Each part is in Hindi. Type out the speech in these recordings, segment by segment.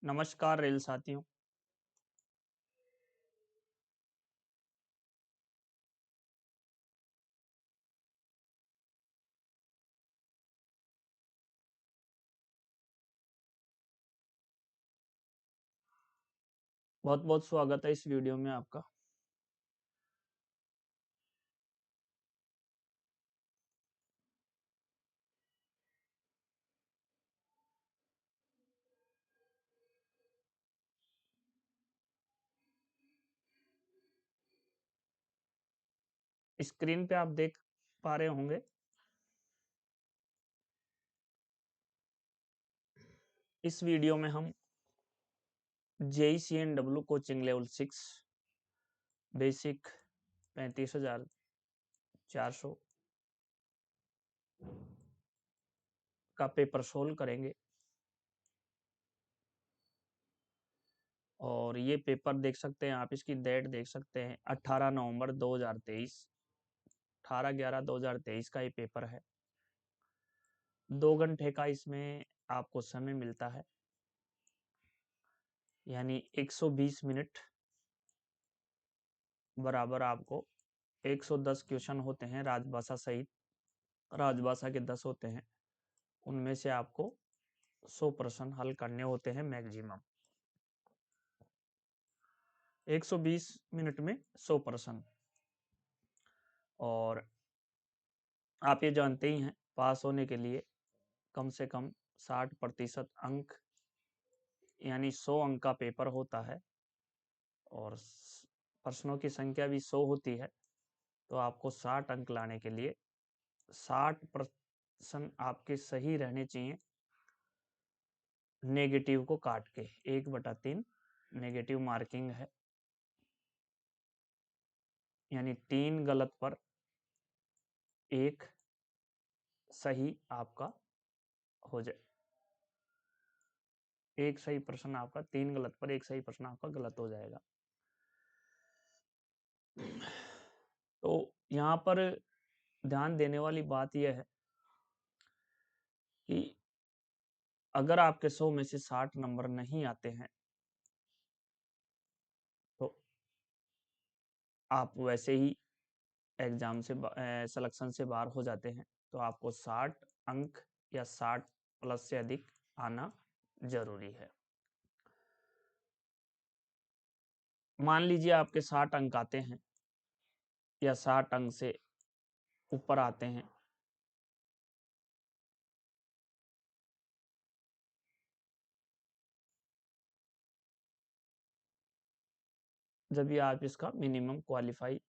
नमस्कार रेल साथियों। बहुत बहुत स्वागत है इस वीडियो में आपका। स्क्रीन पे आप देख पा रहे होंगे। इस वीडियो में हम JEE-CNW कोचिंग लेवल 6 बेसिक 35,400 का पेपर सोल्व करेंगे। और ये पेपर देख सकते हैं आप, इसकी डेट देख सकते हैं 18 नवंबर 2023, 18/11/2023 का ये पेपर है। 2 घंटे का इसमें आपको समय मिलता है, यानी 120 मिनट बराबर आपको 110 क्वेश्चन होते हैं राजभाषा सहित। राजभाषा के 10 होते हैं, उनमें से आपको 100 प्रश्न हल करने होते हैं मैक्सिमम। 120 मिनट में 100 प्रश्न। और आप ये जानते ही हैं, पास होने के लिए कम से कम 60% अंक, यानी 100 अंक का पेपर होता है। और प्रश्नों की संख्या भी 100 होती है, तो आपको 60 अंक लाने के लिए 60 प्रश्न आपके सही रहने चाहिए, नेगेटिव को काट के। 1/3 नेगेटिव मार्किंग है, यानी 3 गलत पर 1 सही आपका हो जाए। 1 सही प्रश्न आपका, 3 गलत पर 1 सही प्रश्न आपका गलत हो जाएगा। तो यहाँ पर ध्यान देने वाली बात यह है कि अगर आपके 100 में से 60 नंबर नहीं आते हैं, तो आप वैसे ही एग्जाम से सिलेक्शन से बाहर हो जाते हैं। तो आपको 60 अंक या 60 प्लस से अधिक आना जरूरी है। मान लीजिए आपके 60 अंक आते हैं या 60 अंक से ऊपर आते हैं, जब भी आप इसका मिनिमम क्वालिफाई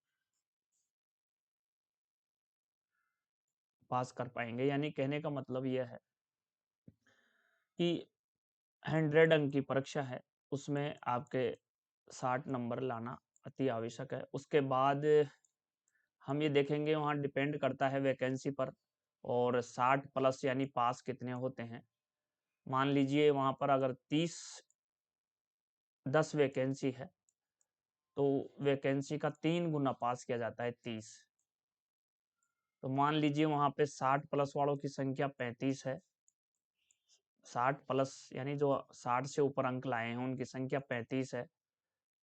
पास कर पाएंगे। यानी कहने का मतलब यह है कि 100 अंक की परीक्षा है, उसमें आपके 60 नंबर लाना अति आवश्यक है। उसके बाद हम ये देखेंगे, वहाँ डिपेंड करता है वैकेंसी पर, और 60 प्लस यानी पास कितने होते हैं। मान लीजिए वहाँ पर अगर 10 वैकेंसी है, तो वैकेंसी का 3 गुना पास किया जाता है, 30। तो मान लीजिए वहाँ पे 60 प्लस वालों की संख्या 35 है। 60 प्लस यानी जो 60 से ऊपर अंक लाए हैं उनकी संख्या 35 है।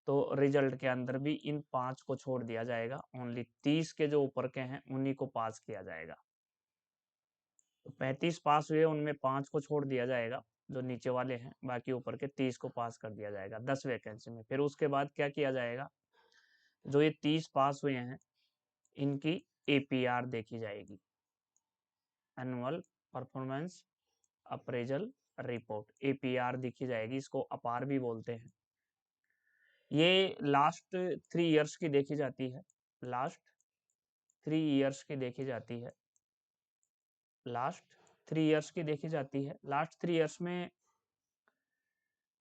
तो रिजल्ट के अंदर भी इन 5 को छोड़ दिया जाएगा, ओनली 30 के जो ऊपर के हैं उन्हीं को पास किया जाएगा। तो 35 पास हुए, उनमें 5 को छोड़ दिया जाएगा जो नीचे वाले हैं, बाकी ऊपर के 30 को पास कर दिया जाएगा 10 वैकेंसी में। फिर उसके बाद क्या किया जाएगा, जो ये 30 पास हुए हैं इनकी APR देखी जाएगी, annual performance appraisal report. APR देखी जाएगी, इसको अपार भी बोलते हैं। ये लास्ट 3 इयर्स की देखी जाती है, लास्ट 3 इयर्स की देखी जाती है, लास्ट 3 इयर्स की देखी जाती है। लास्ट 3 इयर्स में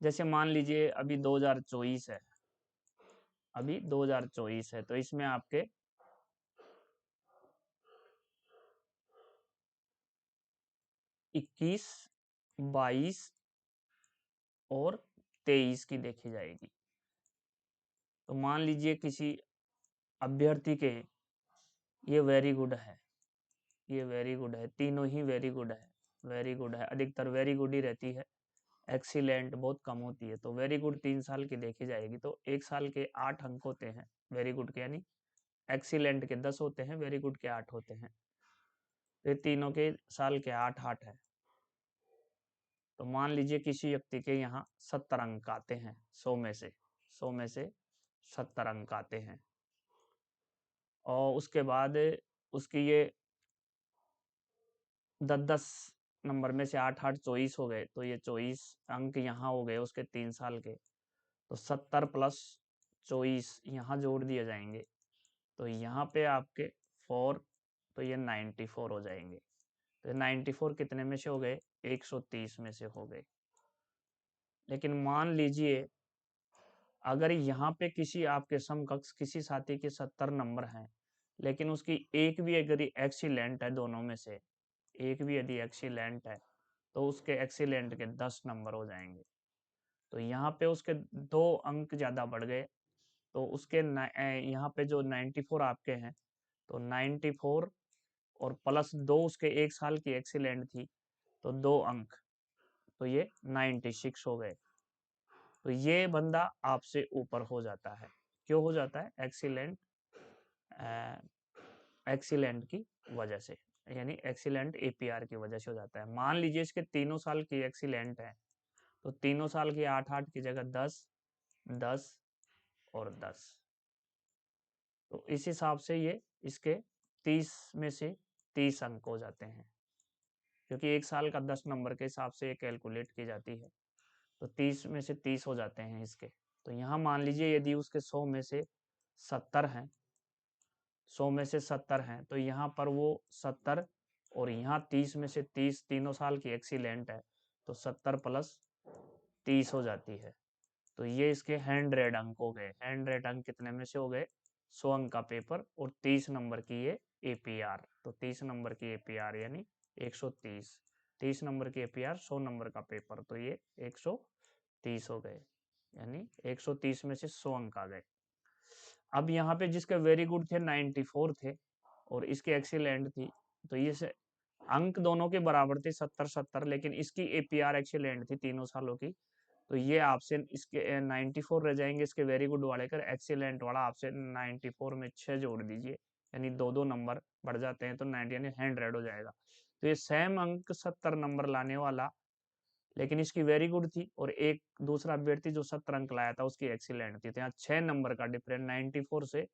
जैसे मान लीजिए अभी 2024 है, अभी 2024 है, तो इसमें आपके 21, 22 और 23 की देखी जाएगी। तो मान लीजिए किसी अभ्यर्थी के ये वेरी गुड है, ये वेरी गुड है, तीनों ही वेरी गुड है, वेरी गुड है, अधिकतर वेरी गुड ही रहती है। एक्सीलेंट बहुत कम होती है। तो वेरी गुड 3 साल की देखी जाएगी तो 1 साल के 8 अंक होते हैं वेरी गुड के, यानी एक्सीलेंट के 10 होते हैं, वेरी गुड के 8 होते हैं। तो ये तीनों के साल के 8 है। तो मान लीजिए किसी व्यक्ति के यहाँ 70 अंक आते हैं 100 में से, 100 में से 70 अंक आते हैं, और उसके बाद उसकी ये 10-10 नंबर में से 8-8 24 हो गए, तो ये 24 अंक यहाँ हो गए उसके 3 साल के। तो 70 प्लस 24 यहाँ जोड़ दिए जाएंगे, तो यहाँ पे आपके 4, तो ये 94 हो जाएंगे। तो 94 कितने में से हो गए? 130 में से हो गए। लेकिन मान लीजिए अगर यहाँ पे किसी आपके समकक्ष किसी साथी के 70 नंबर हैं, लेकिन उसकी एक भी अगर एक्सीलेंट है, दोनों में से एक भी यदि एक्सीलेंट है, तो उसके एक्सीलेंट के 10 नंबर हो जाएंगे। तो यहाँ पे उसके 2 अंक ज़्यादा बढ़ गए, तो उसके यहाँ पे जो 94 आपके हैं, तो 94 और प्लस 2 उसके 1 साल की एक्सीलेंट थी, तो 2 अंक, तो ये 96 हो गए। तो ये बंदा आपसे ऊपर हो जाता है। क्यों हो जाता है? एक्सीलेंट की वजह से, यानी एक्सीलेंट एपीआर की वजह से हो जाता है। मान लीजिए इसके तीनों साल की एक्सीलेंट है, तो तीनों साल की 8-8 की जगह 10, 10 और 10। तो इस हिसाब से ये इसके 30 में से 30 अंक हो जाते हैं, क्योंकि एक साल का 10 नंबर के हिसाब से ये कैलकुलेट की जाती है। तो 30 में से 30 हो जाते हैं इसके। तो यहाँ मान लीजिए यदि उसके 100 में से 70 हैं, 100 में से 70 हैं, तो यहाँ पर वो 70 और यहाँ 30 में से 30, तीनों साल की एक्सीलेंट है, तो 70 प्लस 30 हो जाती है। तो ये इसके 100 अंक हो गए। 100 अंक कितने में से हो गए? 100 अंक का पेपर और 30 नंबर की ये एपीआर। तो 30 नंबर की एपीआर यानी 130, 30 नंबर की एपीआर 100 नंबर का पेपर, तो ये 130 हो गए, यानी 130 में से 100 अंक आ गए। अब यहाँ पे जिसके वेरी गुड थे 94 थे और इसकी एक्सीलेंट थी, तो ये से अंक दोनों के बराबर थे 70-70, लेकिन इसकी एपीआर एक्सीलेंट थी तीनों सालों की, तो ये आपसे इसके 94 रह जाएंगे इसके वेरी गुड वाले कर। एक्सीलेंट वाला आपसे 94 में 6 जोड़ दीजिए, यानी 2-2 नंबर बढ़ जाते हैं, तो 90 यानी 100 हो जाएगा। तो ये सेम अंक 70 नंबर लाने वाला, लेकिन इसकी वेरी गुड थी, और एक दूसरा अभ्यर्थी जो 70 अंक लाया था उसकी एक्सीलेंट थी, तो यहाँ 6 नंबर का डिफरेंस, 94 से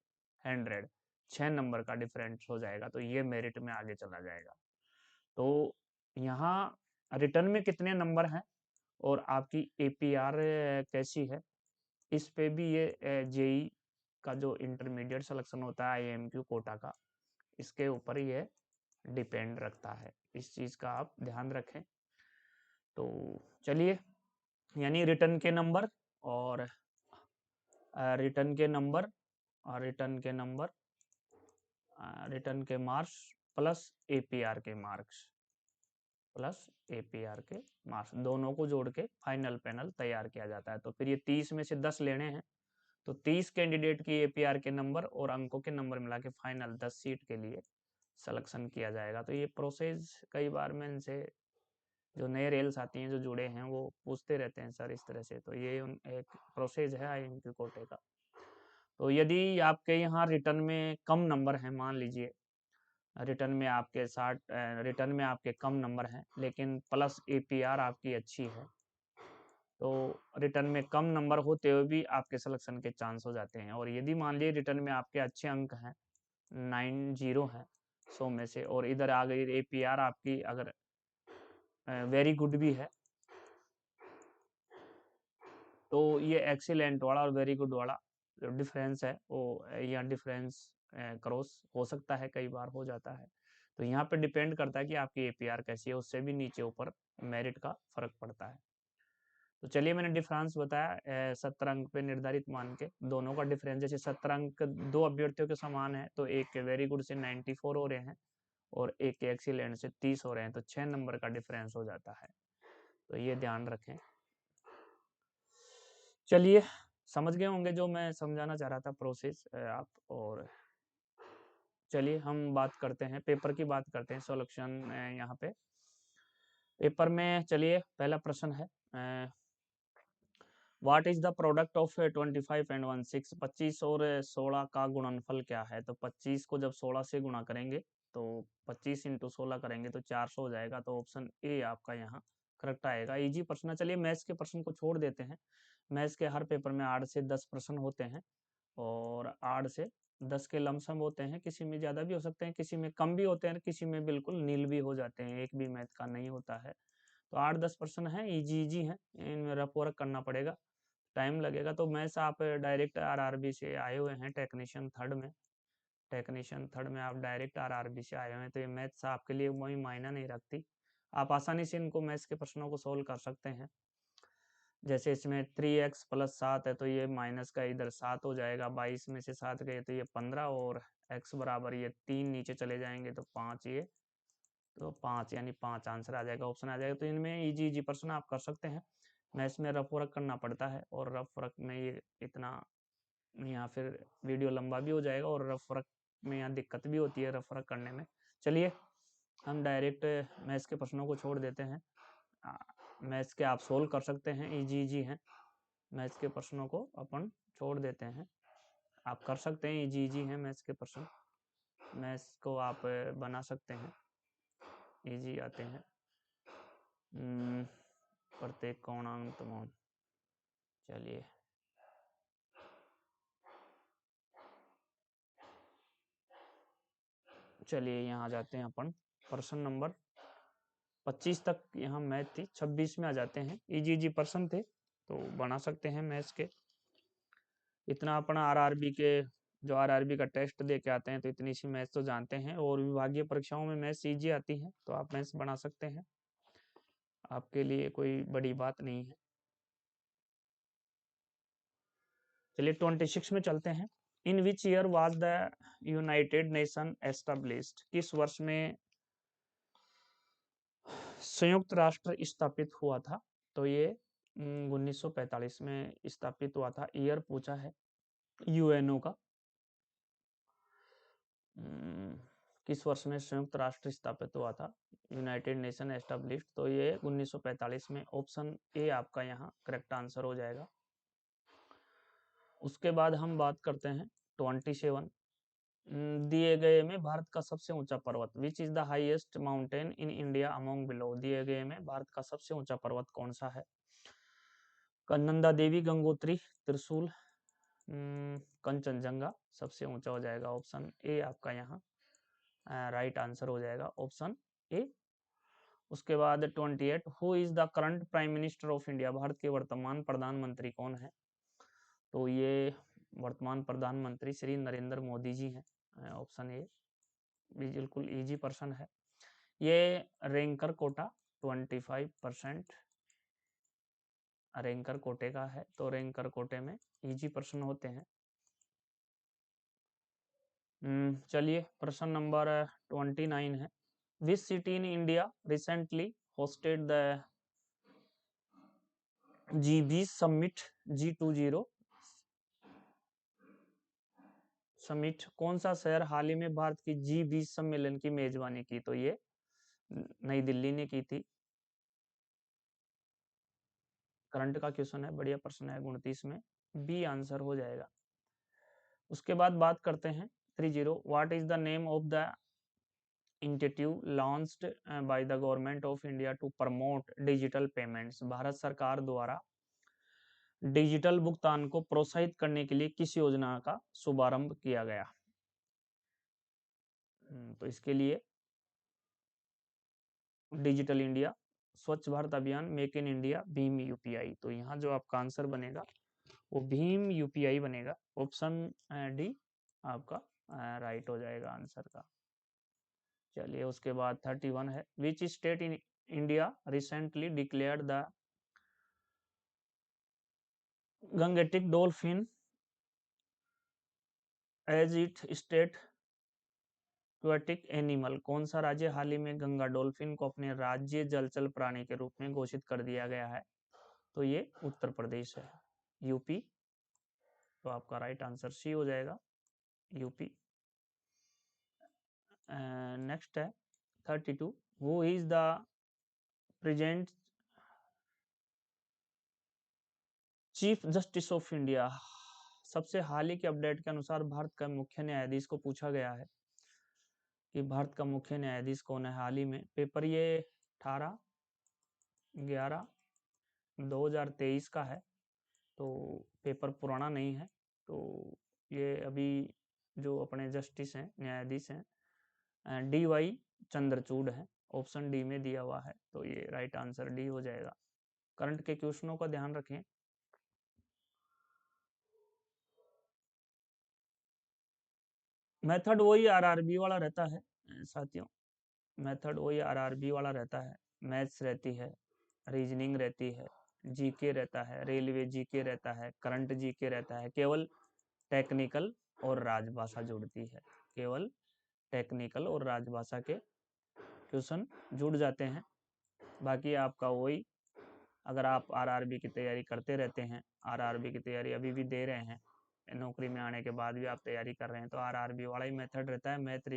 100, 6 नंबर का डिफरेंस हो जाएगा, तो ये मेरिट में आगे चला जाएगा। तो यहाँ रिटर्न में कितने नंबर हैं और आपकी एपीआर कैसी है, इस पे भी ये जेई का जो इंटरमीडिएट सिलेक्शन होता है आईएमक्यू कोटा का, इसके ऊपर ये डिपेंड रखता है। इस चीज़ का आप ध्यान रखें। तो चलिए, यानी रिटर्न के नंबर और रिटर्न के नंबर और रिटर्न के मार्क्स प्लस एपीआर के मार्क्स, दोनों को जोड़ के फाइनल पैनल तैयार किया जाता है। तो फिर ये 30 में से 10 लेने हैं, तो 30 कैंडिडेट की एपीआर के नंबर और अंकों के नंबर मिला के फाइनल 10 सीट के लिए सिलेक्शन किया जाएगा। तो ये प्रोसेस कई बार में इनसे जो नए रेल्स आती हैं जो जुड़े हैं वो पूछते रहते हैं सर इस तरह से, तो ये एक प्रोसेस है आईएमक्यू कोटे का। तो यदि आपके यहाँ रिटर्न में कम नंबर हैं, मान लीजिए रिटर्न में आपके 60, रिटर्न में आपके कम नंबर हैं लेकिन प्लस एपीआर आपकी अच्छी है, तो रिटर्न में कम नंबर होते हुए भी आपके सिलेक्शन के चांस हो जाते हैं। और यदि मान लीजिए रिटर्न में आपके अच्छे अंक हैं, 90 हैं 100 में से, और इधर आ गई एपीआर आपकी अगर वेरी गुड भी है, तो ये एक्सीलेंट वाला और वेरी गुड वाला जो डिफरेंस है वो या डिफरेंस क्रॉस हो सकता है, कई बार हो जाता है। तो यहाँ पे डिपेंड करता है कि आपकी एपीआर कैसी है, उससे भी नीचे ऊपर मेरिट का फर्क पड़ता है। तो चलिए मैंने डिफरेंस बताया 70 अंक पे निर्धारित मान के दोनों का डिफरेंस, जैसे 70 अंक दो अभ्यर्थियों के समान है, तो एक के वेरी गुड से 94 हो रहे हैं और एक के एक्सीलेंट से 30 हो रहे हैं, तो 6 नंबर का डिफरेंस हो जाता है। तो ये ध्यान रखें। चलिए, समझ गए होंगे जो मैं समझाना चाह रहा था प्रोसेस आप। और चलिए हम बात करते हैं पेपर की, बात करते हैं सॉल्यूशन। यहाँ पे पेपर में चलिए पहला प्रश्न है, what is the product of 25 and 16? 25 और 16 का गुणनफल क्या है? तो 25 को जब 16 से गुणा करेंगे तो 25 इंटू 16 करेंगे तो 400 हो जाएगा। तो ऑप्शन ए आपका यहाँ करेक्ट आएगा। इजी प्रश्न है। चलिए मैथ्स के प्रश्न को छोड़ देते हैं। मैथ्स के हर पेपर में 8 से 10 प्रश्न होते हैं और 8 से 10 के लमसम होते हैं। किसी में ज़्यादा भी हो सकते हैं, किसी में कम भी होते हैं, किसी में बिल्कुल नील भी हो जाते हैं, एक भी मैथ का नहीं होता है। तो 8-10 प्रश्न हैं, इजी इजी हैं, इनमें रफ वर्क करना पड़ेगा, टाइम लगेगा। तो मैथ्स आप डायरेक्ट आरआरबी से आए हुए हैं टेक्नीशियन थर्ड में आप डायरेक्ट आरआरबी से आए हुए हैं, तो ये मैथ्स आपके लिए वही मायना नहीं रखती। आप आसानी से इनको मैथ्स के प्रश्नों को सोल्व कर सकते हैं। जैसे इसमें 3x प्लस 7 है तो ये माइनस का इधर 7 हो जाएगा, 22 में से 7 गए तो ये 15 और x बराबर ये 3 नीचे चले जाएंगे तो 5, ये तो 5 यानी 5 आंसर आ जाएगा, ऑप्शन आ जाएगा। तो इनमें इजी इजी प्रश्न आप कर सकते हैं। मैथ्स में रफ वर्क करना पड़ता है और रफ वर्क में ये इतना यहाँ फिर वीडियो लंबा भी हो जाएगा और रफ वर्क में यहाँ दिक्कत भी होती है रफ वर्क करने में। चलिए हम डायरेक्ट मैथ्स के प्रश्नों को छोड़ देते हैं। मैथ्स के आप सोल्व कर सकते हैं, इजी इजी हैं। मैथ्स के प्रश्नों को अपन छोड़ देते हैं, आप कर सकते हैं, इजी इजी हैं मैथ्स के प्रश्न, मैथ्स को आप बना सकते हैं, इजी आते हैं। प्रत्येक कोणांक मान, चलिए चलिए यहाँ जाते हैं अपन प्रश्न नंबर 25 तक यहाँ मैथ थी, 26 में आ जाते हैं। इजी इजी प्रश्न थे तो बना सकते हैं मैथ्स के। इतना अपना आरआरबी के जो आरआरबी का टेस्ट दे के आते हैं तो इतनी सी मैथ्स तो जानते हैं, और विभागीय परीक्षाओं में मैथ्स इजी आती है तो आप मैथ्स बना सकते हैं, आपके लिए कोई बड़ी बात नहीं है। चलिए 26 में चलते हैं। In which year was the United Nation established? किस वर्ष में संयुक्त राष्ट्र स्थापित हुआ था? तो ये 1945 में स्थापित हुआ था, ईयर पूछा है यूएनओ का। किस वर्ष में संयुक्त राष्ट्र स्थापित हुआ था, यूनाइटेड नेशन एस्टेब्लिश्ड? तो ये 1945 में, ऑप्शन ए आपका यहाँ करेक्ट आंसर हो जाएगा। उसके बाद हम बात करते हैं 27 दिए गए में भारत का सबसे ऊंचा पर्वत, which is the highest mountain in India among below? दिए गए में भारत का सबसे ऊंचा पर्वत कौन सा है? नंदा देवी, गंगोत्री, त्रिशूल, कंचनजंगा सबसे ऊंचा हो जाएगा, ऑप्शन ए आपका यहाँ राइट आंसर हो जाएगा, ऑप्शन ए। उसके बाद 28 who is the current prime minister of India? Bharat के वर्तमान प्रधानमंत्री कौन है? तो ये वर्तमान प्रधानमंत्री श्री नरेंद्र मोदी जी हैं, ऑप्शन ए। बिल्कुल इजी प्रश्न है ये। रैंकर कोटा 25% रैंकर कोटे का है, तो रैंकर कोटे में इजी प्रश्न होते हैं। चलिए प्रश्न नंबर 29 है। Which city in India recently hosted the G20 summit G20 summit? कौन सा शहर हाल ही में भारत की G20 सम्मेलन की मेजबानी की? तो ये नई दिल्ली ने की थी। करंट का क्वेश्चन है, बढ़िया प्रश्न है, 29 में बी आंसर हो जाएगा। उसके बाद बात करते हैं 30 what is the name of the institute launched by the government of India to promote digital payments? Bharat सरकार द्वारा डिजिटल भुगतान को प्रोत्साहित करने के लिए किस योजना का शुभारंभ किया गया? तो इसके लिए digital India, Swachh Bharat Abhiyan, make in India, भीम यूपीआई। तो यहाँ जो आपका आंसर बनेगा वो भीम यूपीआई बनेगा, ऑप्शन डी आपका राइट हो जाएगा आंसर का। चलिए उसके बाद 31 है। Which state in India recently declared the Gangetic dolphin as it state aquatic animal? कौन सा राज्य हाल ही में गंगा डॉल्फिन को अपने राज्य जलचर प्राणी के रूप में घोषित कर दिया गया है? तो ये उत्तर प्रदेश है, यूपी। तो आपका राइट आंसर सी हो जाएगा, यूपी। नेक्स्ट है 32 who is the present chief justice of India, सबसे हाल ही के अपडेट के अनुसार भारत का मुख्य न्यायाधीश को पूछा गया है कि भारत का मुख्य न्यायाधीश कौन है हाल ही में। पेपर ये 18/11/2023 का है, तो पेपर पुराना नहीं है। तो ये अभी जो अपने जस्टिस हैं, न्यायाधीश हैं, DY चंद्रचूड़ है। ऑप्शन डी में दिया हुआ है, तो ये राइट आंसर डी हो जाएगा। करंट के क्वेश्चनों का ध्यान रखें। मेथड वही आरआरबी वाला रहता है साथियों, मेथड वही आरआरबी वाला रहता है। मैथ्स रहती है, रीजनिंग रहती है, जीके रहता है, रेलवे जीके रहता है, करंट जीके रहता है। केवल टेक्निकल और राजभाषा जुड़ती है, केवल टेक्निकल और राजभाषा के क्वेश्चन जुड़ जाते हैं। बाकी आपका वही, अगर आप आरआरबी की तैयारी करते रहते हैं, आरआरबी की तैयारी अभी भी दे रहे हैं, नौकरी में आने के बाद भी आप तैयारी कर रहे हैं, तो आरआरबी वाला ही मेथड रहता है। मैथ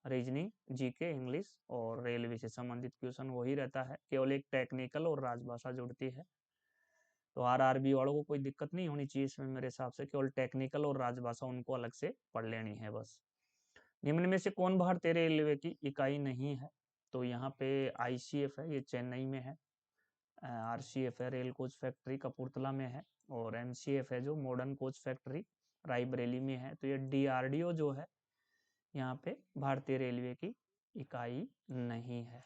रीजनिंग जीके इंग्लिश और रेलवे से संबंधित क्वेश्चन वही रहता है, केवल एक टेक्निकल और राजभाषा जुड़ती है। तो आरआरबी वालों को कोई दिक्कत नहीं होनी चाहिए इसमें मेरे हिसाब से, केवल टेक्निकल और राजभाषा उनको अलग से पढ़ लेनी है बस। निम्न में से कौन भारतीय रेलवे की इकाई नहीं है? तो यहाँ पे ICF है, ये चेन्नई में है। RCF है, रेल कोच फैक्ट्री कपूरथला में है। और MCF है जो मॉडर्न कोच फैक्ट्री रायबरेली में है। तो ये DRDO जो है यहाँ पे भारतीय रेलवे की इकाई नहीं है।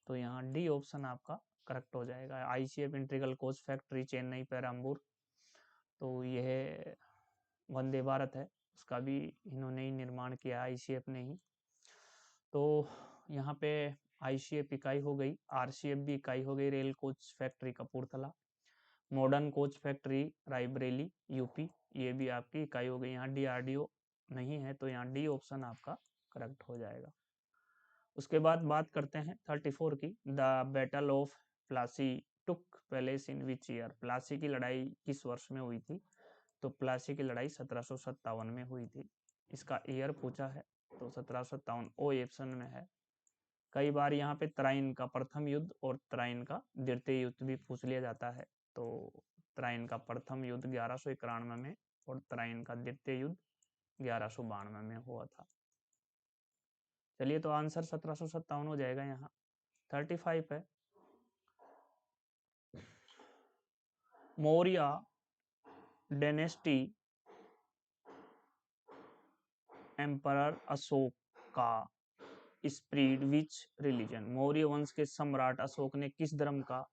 तो यहाँ डी ऑप्शन आपका करेक्ट हो जाएगा। ICF integral coach factory Chennai Perambur, तो यह वंदे भारत है, उसका भी इन्होंने ही निर्माण किया, ICF ने ही। तो यहाँ पे ICF इकाई हो गई, RCF भी इकाई हो गई, rail coach factory Kapurthala. Modern coach factory Raebareli UP, ये भी आपकी इकाई हो गई। यहाँ DRDO नहीं है, तो यहाँ डी ऑप्शन आपका करेक्ट हो जाएगा। उसके बाद बात करते हैं 34 की। The battle of Plassey took place in which year? Plassey की लड़ाई किस वर्ष में हुई थी? तो प्लासी की लड़ाई 1757 में हुई थी। इसका ईयर पूछा है, तो 1757 ओ ऑप्शन में है। कई बार यहाँ पे तराइन का प्रथम युद्ध और तराइन का द्वितीय युद्ध भी पूछ लिया जाता है। तो तराइन का प्रथम युद्ध 1191 में और तराइन का द्वितीय युद्ध 1192 में हुआ था। चलिए, तो आंसर 1757 हो जाएगा यहाँ। 35 है। मौर्य डायनेस्टी एम्परर अशोक का स्प्रीड विच रिलीजन? मौर्य वंश के सम्राट अशोक ने किस धर्म का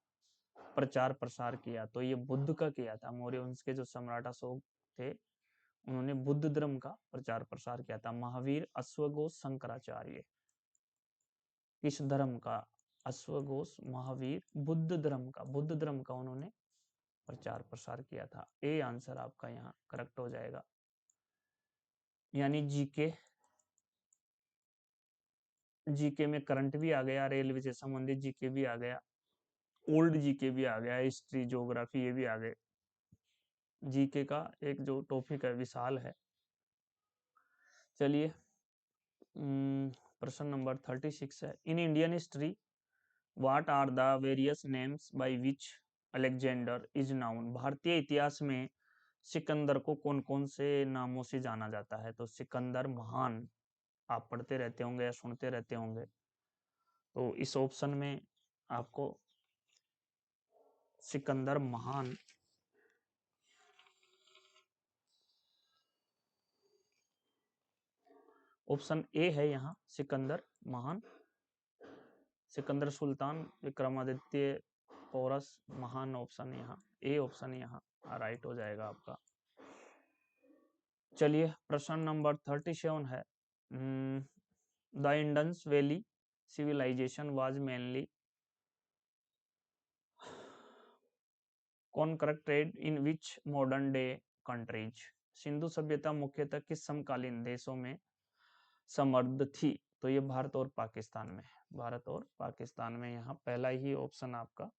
प्रचार प्रसार किया? तो ये बुद्ध का किया था। मौर्य वंश के जो सम्राट अशोक थे, उन्होंने बुद्ध धर्म का प्रचार प्रसार किया था। महावीर, अश्वघोष, शंकराचार्य, किस धर्म का? अश्वघोष, महावीर, बुद्ध धर्म का उन्होंने प्रचार प्रसार किया था। ए आंसर आपका यहाँ करेक्ट हो जाएगा। यानी जीके में करंट भी आ गया, रेलवे से संबंधित जीके भी आ गया, ओल्ड जीके भी आ गया, हिस्ट्री ज्योग्राफी ये भी आ गए। जीके का एक जो टॉपिक है विशाल है। चलिए, प्रश्न नंबर 36 है। In Indian history what are the various names by which Alexander is known? भारतीय इतिहास में सिकंदर को कौन कौन से नामों से जाना जाता है? तो सिकंदर महान, आप पढ़ते रहते होंगे या सुनते रहते होंगे। तो इस ऑप्शन में आपको सिकंदर महान, ऑप्शन ए है यहाँ सिकंदर महान। सिकंदर सुल्तान, विक्रमादित्य, पोरस, महान ऑप्शन यहाँ ए ऑप्शन यहाँ राइट हो जाएगा आपका। चलिए, प्रश्न नंबर 37 है। The Indus valley civilisation was mainly contracted in which modern day countries? Sindhu सभ्यता मुख्यतः किस समकालीन देशों में समृद्ध थी? तो ये भारत और पाकिस्तान में, भारत और पाकिस्तान में। यहाँ पहला ही ऑप्शन आपका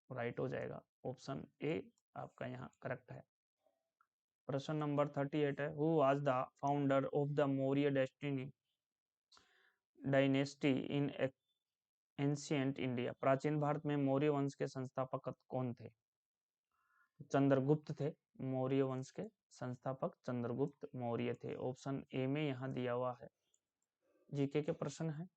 राइट हो जाएगा। ऑप्शन ए आपका यहाँ करेक्ट है। प्रश्न नंबर 38 है। Who was the founder of the Maurya dynasty in ancient India, प्राचीन भारत में मौर्य वंश के संस्थापक कौन थे? चंद्रगुप्त थे। मौर्य वंश के संस्थापक चंद्रगुप्त मौर्य थे। ऑप्शन ए में यहाँ दिया हुआ है। जीके के प्रश्न है।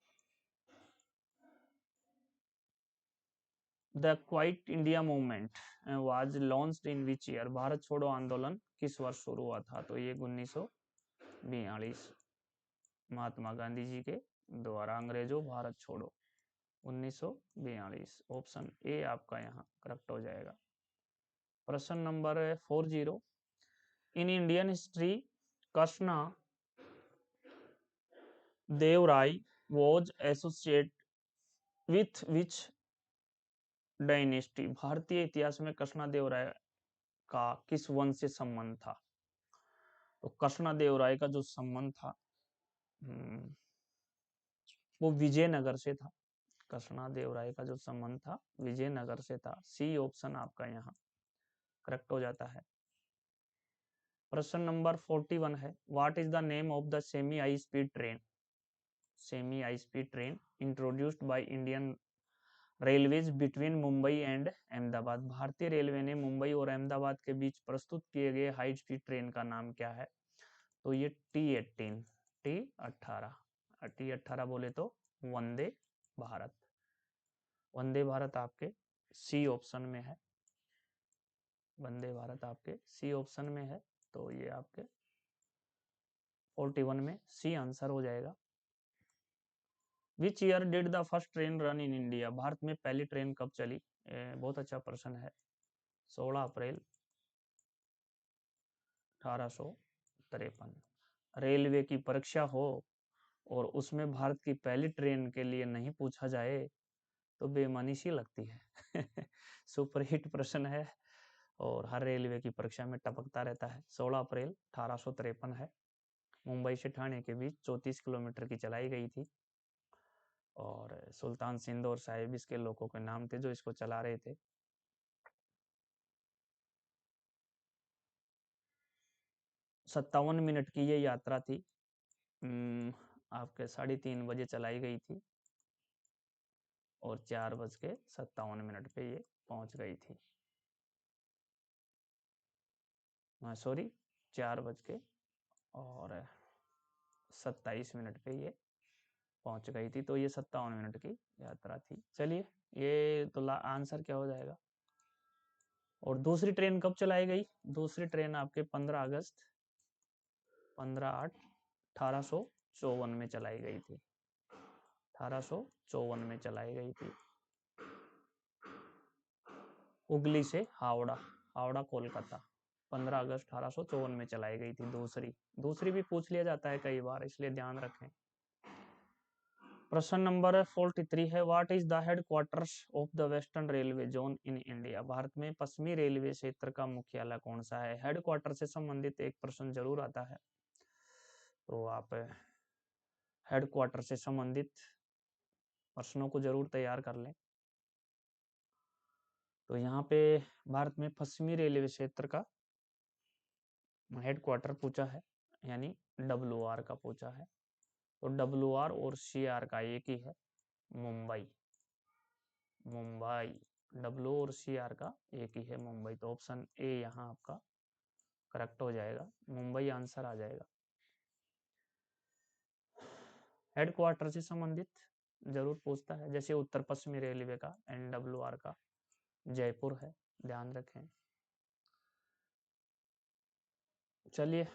The quite India movement was launched in which year? Bharat छोड़ो आंदोलन किस वर्ष शुरू हुआ था? तो ये 1942 महात्मा गांधी जी के द्वारा। अंग्रेजों भारत छोड़ो 1942। ऑप्शन ए आपका यहाँ करेक्ट हो जाएगा। प्रश्न नंबर 40। In Indian history Krishna Deva Raya was associate with which dynasty? भारतीय इतिहास में कृष्णा देव राय का किस वंश से संबंध था? तो कृष्णा देव राय का जो संबंध था वो विजयनगर से था। कृष्णा देव राय का जो संबंध था विजयनगर से था। सी ऑप्शन आपका यहाँ करेक्ट हो जाता है। प्रश्न नंबर 41 है। What is the name of the semi high speed train? Semi high speed train introduced by Indian railways between Mumbai and Ahmedabad. भारतीय रेलवे ने मुंबई और अहमदाबाद के बीच प्रस्तुत किए गए हाई स्पीड ट्रेन का नाम क्या है? तो ये T18 T18 बोले तो वंदे भारत। वंदे भारत आपके सी ऑप्शन में है। वंदे भारत आपके सी ऑप्शन में है। तो ये आपके 41 में सी आंसर हो जाएगा। विच year did the first train run in India? Bharat में पहली ट्रेन कब चली? बहुत अच्छा प्रश्न है। 16 अप्रैल 1853। रेलवे की परीक्षा हो और उसमें भारत की पहली ट्रेन के लिए नहीं पूछा जाए तो बेईमानी सी लगती है। सुपरहिट प्रश्न है और हर रेलवे की परीक्षा में टपकता रहता है। 16 अप्रैल 1853 है। मुंबई से ठाणे के बीच 34 किलोमीटर की चलाई गई थी और सुल्तान सिंध और साहिब इसके लोगों के नाम थे जो इसको चला रहे थे। 57 मिनट की ये यात्रा थी। आपके 3:30 बजे चलाई गई थी और 4:57 पे ये पहुंच गई थी। सॉरी 4:27 पे ये पहुंच गई थी। तो ये 57 मिनट की यात्रा थी। चलिए ये तो आंसर क्या हो जाएगा। और दूसरी ट्रेन कब चलाई गई? दूसरी ट्रेन आपके 15 अगस्त 1854 में चलाई गई थी। 1854 में चलाई गई थी। हुगली से हावड़ा, हावड़ा कोलकाता 15 अगस्त 1854 में चलाई गई थी। दूसरी भी पूछ लिया जाता है कई बार, इसलिए ध्यान रखें। प्रश्न नंबर 43 है। What is the headquarters of the western railway zone in India? Bharat में पश्चिमी रेलवे क्षेत्र का मुख्यालय कौन सा है? हेडक्वार्टर से संबंधित एक प्रश्न जरूर आता है, तो आप हेडक्वार्टर से संबंधित प्रश्नों को जरूर तैयार कर लें। तो यहाँ पे भारत में पश्चिमी रेलवे क्षेत्र का हेडक्वार्टर पूछा है, यानी WR का पूछा है। तो WR और CR का एक ही है, मुंबई। मुंबई W और CR का एक ही है, मुंबई। तो ऑप्शन ए यहाँ आपका करेक्ट हो जाएगा, मुंबई आंसर आ जाएगा। हेडक्वार्टर से संबंधित जरूर पूछता है, जैसे उत्तर पश्चिमी रेलवे का NWR का जयपुर है, ध्यान रखें। चलिए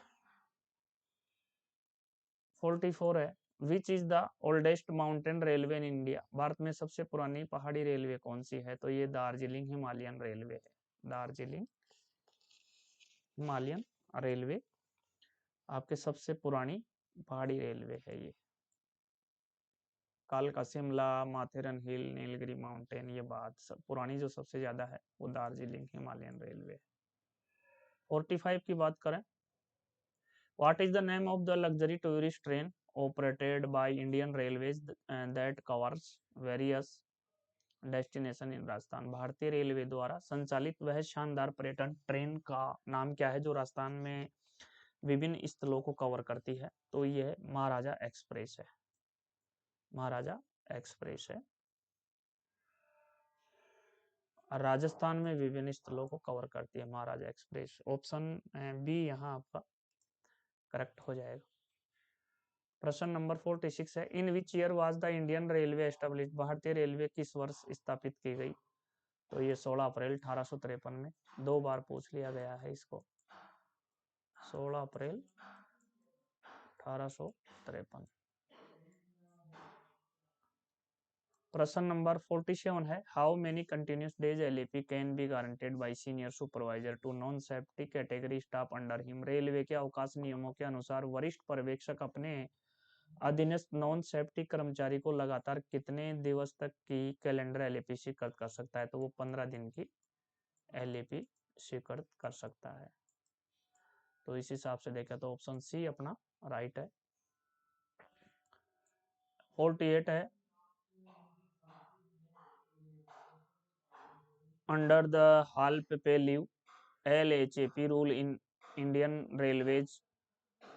44 है। Which is the oldest mountain railway in India? Bharat में सबसे पुरानी पहाड़ी रेलवे कौन सी है? तो ये दार्जिलिंग हिमालयन रेलवे है। दार्जिलिंग हिमालयन रेलवे आपके सबसे पुरानी पहाड़ी रेलवे है। ये कालका शिमला, माथेरन हिल, नीलगिरी माउंटेन, ये बात सब पुरानी जो सबसे ज्यादा है वो दार्जिलिंग हिमालयन रेलवे। 45 की बात करें। What is the name of the luxury tourist train operated by Indian Railways that covers various destination in Rajasthan? भारतीय रेलवे द्वारा संचालित वह शानदार पर्यटन ट्रेन का नाम क्या है जो राजस्थान में विभिन्न स्थलों को कवर करती है? तो ये महाराजा एक्सप्रेस है। महाराजा एक्सप्रेस है। राजस्थान में विभिन्न स्थलों को कवर करती है महाराजा एक्सप्रेस। ऑप्शन बी यहाँ आपका करेक्ट हो जाएगा। प्रश्न नंबर 46 है, in which year was the Indian Railway establish, भारतीय रेलवे किस वर्ष स्थापित की गई? तो ये 16 अप्रैल 1853 में। 2 बार पूछ लिया गया है इसको। 16 अप्रैल 1853। प्रश्न नंबर 47 है, how many continuous days LAP can be guaranteed by senior supervisor to non safety category staff under him. Railway के अवकाश नियमों के अनुसार वरिष्ठ पर्यवेक्षक अपने अधीनस्थ नॉन सेफ्टी कर्मचारी को लगातार कितने दिवस तक की कैलेंडर एलएपी स्वीकृत कर सकता है? तो वो 15 दिन की एलएपी स्वीकृत कर सकता है। तो इस हिसाब से देखा तो ऑप्शन सी अपना राइट है। 48 है, under the half pay leave LHAP rule in Indian Railways,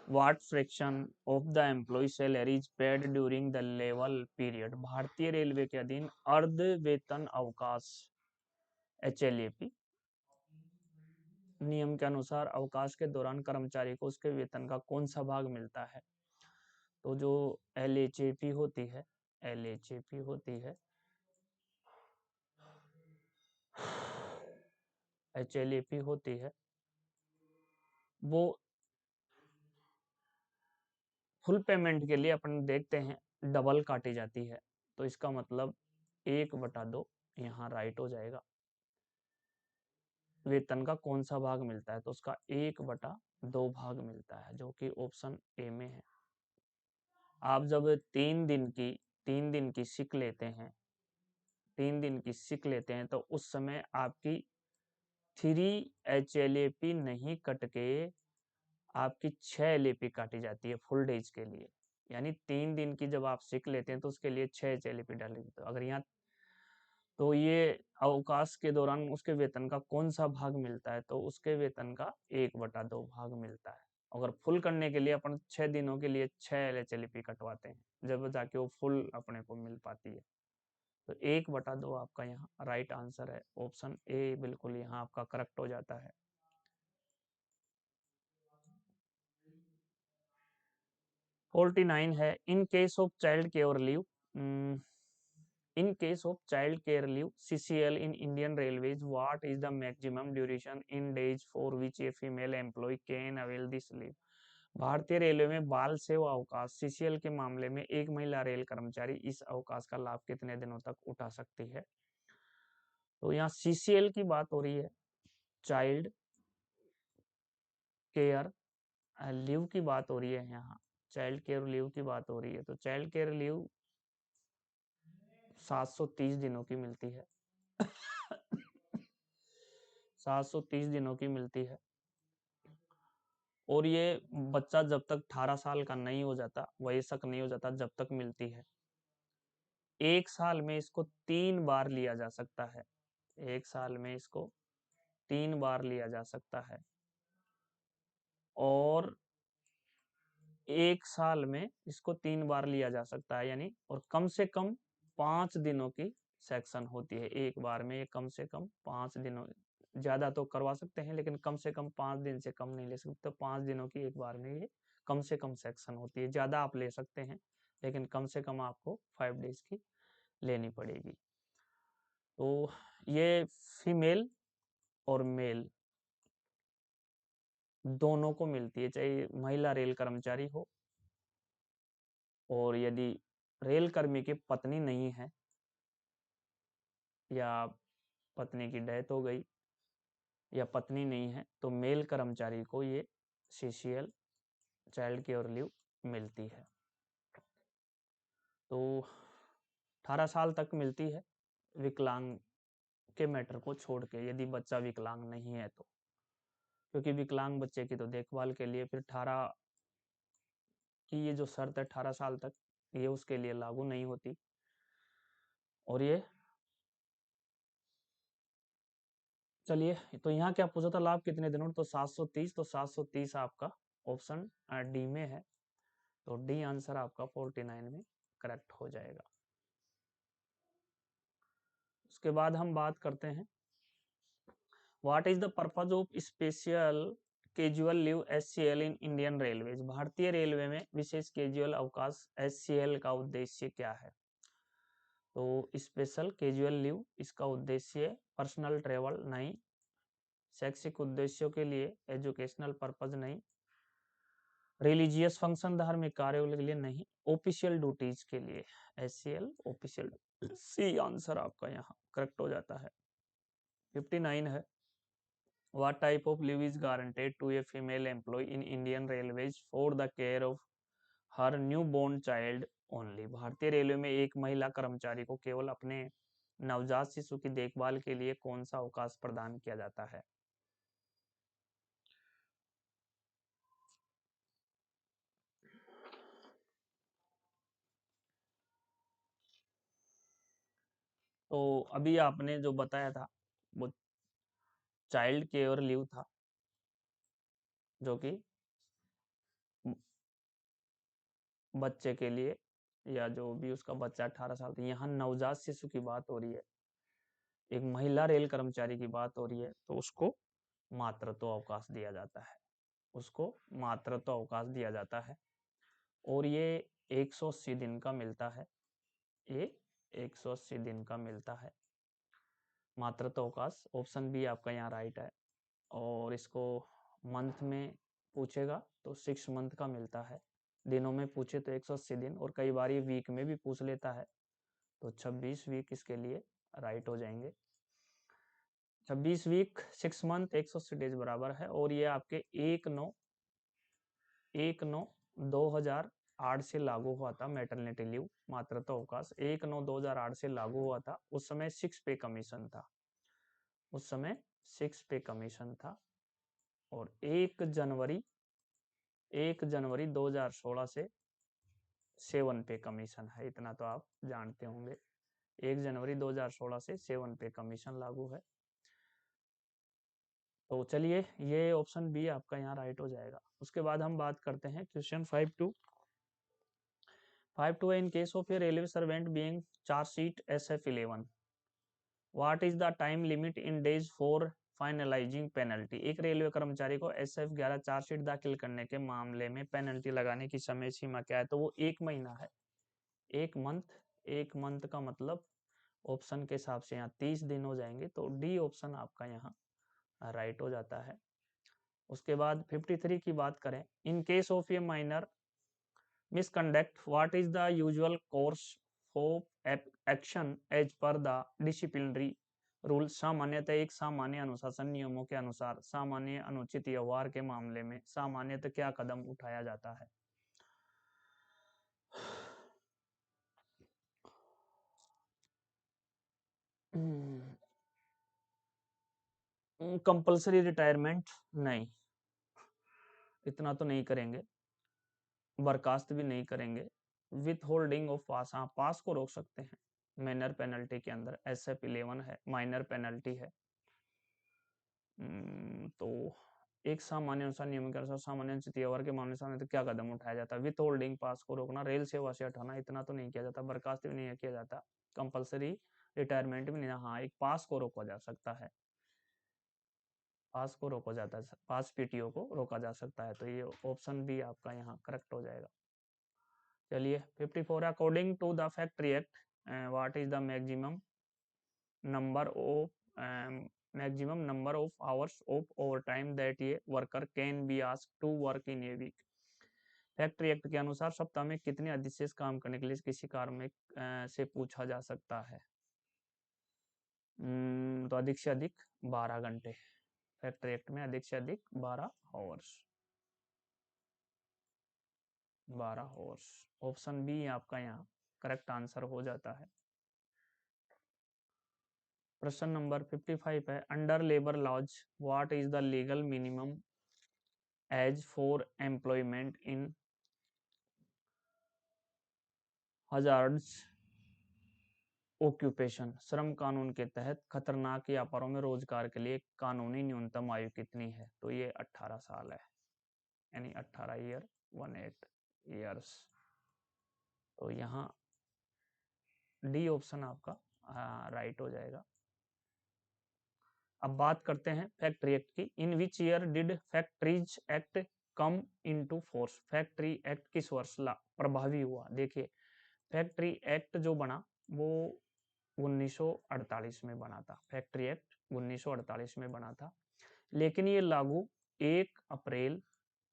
what fraction of the employee salary is paid during the level period? भारतीय रेलवे के अधीन अर्ध वेतन अवकाश HLAP नियम के अनुसार अवकाश के दौरान कर्मचारी को उसके वेतन का कौन सा भाग मिलता है? तो जो LHAP होती है, LHAP होती है, HLAP होती है, वो फुल पेमेंट के लिए अपन देखते हैं डबल काटी जाती है। तो इसका मतलब 1/2 यहाँ राइट हो जाएगा। वेतन का कौन सा भाग मिलता है? तो उसका 1/2 भाग मिलता है, जो कि ऑप्शन ए में है। आप जब 3 दिन की सिक लेते हैं, 3 दिन की सिक लेते हैं, तो उस समय आपकी 3 HLAP नहीं कट के आपकी 6 LAP काटी जाती है फुल डेज के लिए। यानी 3 दिन की जब आप सिक लेते हैं तो उसके लिए 6 HLAP डाली। तो अगर यहाँ तो ये अवकाश के दौरान उसके वेतन का कौन सा भाग मिलता है? तो उसके वेतन का 1/2 भाग मिलता है। अगर फुल करने के लिए अपन 6 दिनों के लिए 6 HLAP कटवाते हैं, जब जाके वो फुल अपने को मिल पाती है। तो 1/2 आपका यहाँ राइट आंसर है। ऑप्शन ए बिल्कुल यहाँ आपका करेक्ट हो जाता है। 49 है, इन case of child care leave, in case of child care leave CCL in Indian Railways, what is the maximum duration in days for which a female employee can avail this leave? भारतीय रेलवे में बाल सेवा अवकाश CCL के मामले में एक महिला रेल कर्मचारी इस अवकाश का लाभ कितने दिनों तक उठा सकती है? तो यहाँ CCL की बात हो रही है, चाइल्ड केयर लीव की बात हो रही है। यहाँ चाइल्ड केयर लीव की बात हो रही है, तो चाइल्ड केयर लीव 730 दिनों की मिलती है। 730 दिनों की मिलती है। और ये बच्चा जब तक 18 साल का नहीं हो जाता, वयस्क नहीं हो जाता, जब तक मिलती है। 1 साल में इसको 3 बार लिया जा सकता है। 1 साल में इसको 3 बार लिया जा सकता है। और 1 साल में इसको 3 बार लिया जा सकता है, यानी और कम से कम 5 दिनों की सेक्शन होती है एक बार में। ये कम से कम 5 दिनों, ज्यादा तो करवा सकते हैं लेकिन कम से कम 5 दिन से कम नहीं ले सकते। तो 5 दिनों की एक बार में ये कम से कम सेक्शन होती है। ज्यादा आप ले सकते हैं लेकिन कम से कम आपको 5 डेज की लेनी पड़ेगी। तो ये फीमेल और मेल दोनों को मिलती है, चाहे महिला रेल कर्मचारी हो, और यदि रेल कर्मी की पत्नी नहीं है या पत्नी की डेथ हो गई या पत्नी नहीं है, तो मेल कर्मचारी को ये CCL चाइल्ड केयर लीव मिलती है। तो 18 साल तक मिलती है विकलांग के मैटर को छोड़ के, यदि बच्चा विकलांग नहीं है तो। क्योंकि विकलांग बच्चे की तो देखभाल के लिए फिर 18 की ये जो शर्त है 18 साल तक, ये उसके लिए लागू नहीं होती। और ये चलिए, तो यहाँ क्या पूछा था, लाभ कितने दिनों? तो 730। तो 730 आपका ऑप्शन डी में है। तो डी आंसर आपका 49 में करेक्ट हो जाएगा। उसके बाद हम बात करते हैं what is the purpose of special casual leave SCL in Indian railways? भारतीय रेलवे में विशेष कैजुअल अवकाश SCL का उद्देश्य क्या है? तो स्पेशल कैजुअल लीव, इसका उद्देश्य पर्सनल ट्रेवल नहीं, शैक्षिक उद्देश्यों के लिए, एजुकेशनल पर्पज नहीं, रिलीजियस फंक्शन धार्मिक कार्यों के लिए नहीं, ऑफिशियल ड्यूटीज के लिए। SCL ऑफिशियल, सी आंसर आपका यहाँ करेक्ट हो जाता है। 59 है, What type of leave is guaranteed to a female employee in Indian Railways for the care of her newborn child only? भारतीय रेलवे में एक महिला कर्मचारी को केवल अपने नवजात शिशु की देखभाल के लिए कौन सा अवकाश प्रदान किया जाता है? तो अभी आपने जो बताया था वो चाइल्ड केयर लीव था, जो कि बच्चे के लिए, या जो भी उसका बच्चा 18 साल था। यहाँ नवजात शिशु की बात हो रही है, एक महिला रेल कर्मचारी की बात हो रही है, तो उसको मातृत्व अवकाश दिया जाता है, उसको मातृत्व अवकाश दिया जाता है। और ये 180 दिन का मिलता है, ये 180 दिन का मिलता है मातृत्व अवकाश। ऑप्शन बी आपका यहाँ राइट है। और इसको मंथ में पूछेगा तो 6 मंथ का मिलता है, दिनों में पूछे तो 180 दिन, और कई बार ये वीक में भी पूछ लेता है, तो 26 वीक इसके लिए राइट हो जाएंगे। 26 वीक 6 मंथ 180 डेज बराबर है। और ये आपके 1/9/2008 से लागू हुआ था। मैटरनिटी लीव, मातृत्व अवकाश 1/9/2008 से लागू हुआ था। उस समय 6 पे कमीशन था, उस समय 6 पे कमीशन था। और 1 जनवरी 2016 से 7 पे कमीशन है, इतना तो आप जानते होंगे। 1 जनवरी 2016 से 7 पे कमीशन लागू है। तो चलिए, ये ऑप्शन बी आपका यहाँ राइट हो जाएगा। उसके बाद हम बात करते हैं question 5.2 in case of a railway servant being charge sheet SF11, what is the time limit in days for finalising penalty? एक रेलवे कर्मचारी को SF11 चार्जशीट दाखिल करने के मामले में पेनल्टी लगाने की समय सीमा क्या है? तो वो 1 महीना है, 1 मंथ। 1 मंथ का मतलब ऑप्शन के हिसाब से यहाँ 30 दिन हो जाएंगे, तो डी ऑप्शन आपका यहाँ राइट हो जाता है। उसके बाद 53 की बात करें, in case of a minor misconduct what is the usual course of action as per the disciplinary rule? सामान्यतः एक सामान्य अनुशासन नियमों के अनुसार सामान्य अनुचित व्यवहार के मामले में सामान्यतः क्या कदम उठाया जाता है? कंपल्सरी रिटायरमेंट नहीं, इतना तो नहीं करेंगे। बर्खास्त भी नहीं करेंगे। विथ होल्डिंग ऑफ पास, हाँ पास को रोक सकते हैं। माइनर पेनल्टी के अंदर SF11 है, माइनर पेनल्टी है। तो एक सामान्य अनुसार नियम के अनुसार सामान्य अनुचित व्यवहार के मामले सामने तो क्या कदम उठाया जाता है? विथ होल्डिंग पास को रोकना, रेल सेवा से हटाना, इतना तो नहीं किया जाता। बर्खास्त भी नहीं किया जाता। कंपल्सरी रिटायरमेंट भी नहीं, हाँ एक पास को रोका जा सकता है, पास को रोका जाता है, पास PTO को रोका जा सकता है। तो ये ऑप्शन भी आपका यहाँ करेक्ट हो जाएगा। चलिए 54, according to the factory act what is the maximum number of hours of overtime that a worker can be asked to work in a week? Factory act के अनुसार सप्ताह में कितने अधिशेष काम करने के लिए किसी कार्मिक से पूछा जा सकता है? तो अधिक से अधिक 12 घंटे। फैक्ट्री एक्ट में अधिक से अधिक 12 आवर्स, 12 आवर्स। ऑप्शन बी आपका यहाँ करेक्ट आंसर हो जाता है। प्रश्न नंबर 55 है, under labour laws what is the legal minimum age for employment in hazards occupation? श्रम कानून के तहत खतरनाक व्यापारों में रोजगार के लिए कानूनी न्यूनतम आयु कितनी है? तो ये 18 साल है, यानी 18 ईयर 18 ईयर्स। तो यहाँ डी ऑप्शन आपका राइट हो जाएगा। अब बात करते हैं फैक्ट्री एक्ट की। In which year did factories act come into force? Factory act किस वर्ष प्रभावी हुआ? देखिए, फैक्ट्री एक्ट जो बना वो 1948 में बना था। फैक्ट्री एक्ट 1948 में बना था, लेकिन ये लागू 1 अप्रैल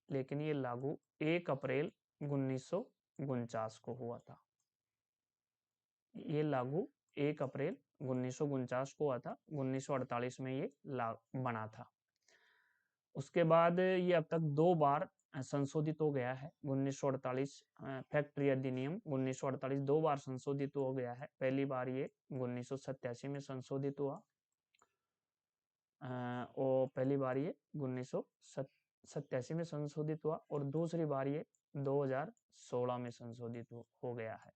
लेकिन ये लागू 1 अप्रैल 1949 को हुआ था। ये लागू 1 अप्रैल 1949 को हुआ था। 1948 में ये बना था। उसके बाद ये अब तक 2 बार संशोधित हो गया है। 1948 फैक्ट्री अधिनियम 1948 2 बार संशोधित हो गया है। पहली बार ये 1987 में संशोधित हुआ और पहली बार ये 1987 में संशोधित हुआ और दूसरी बार ये 2016 में संशोधित हो गया है।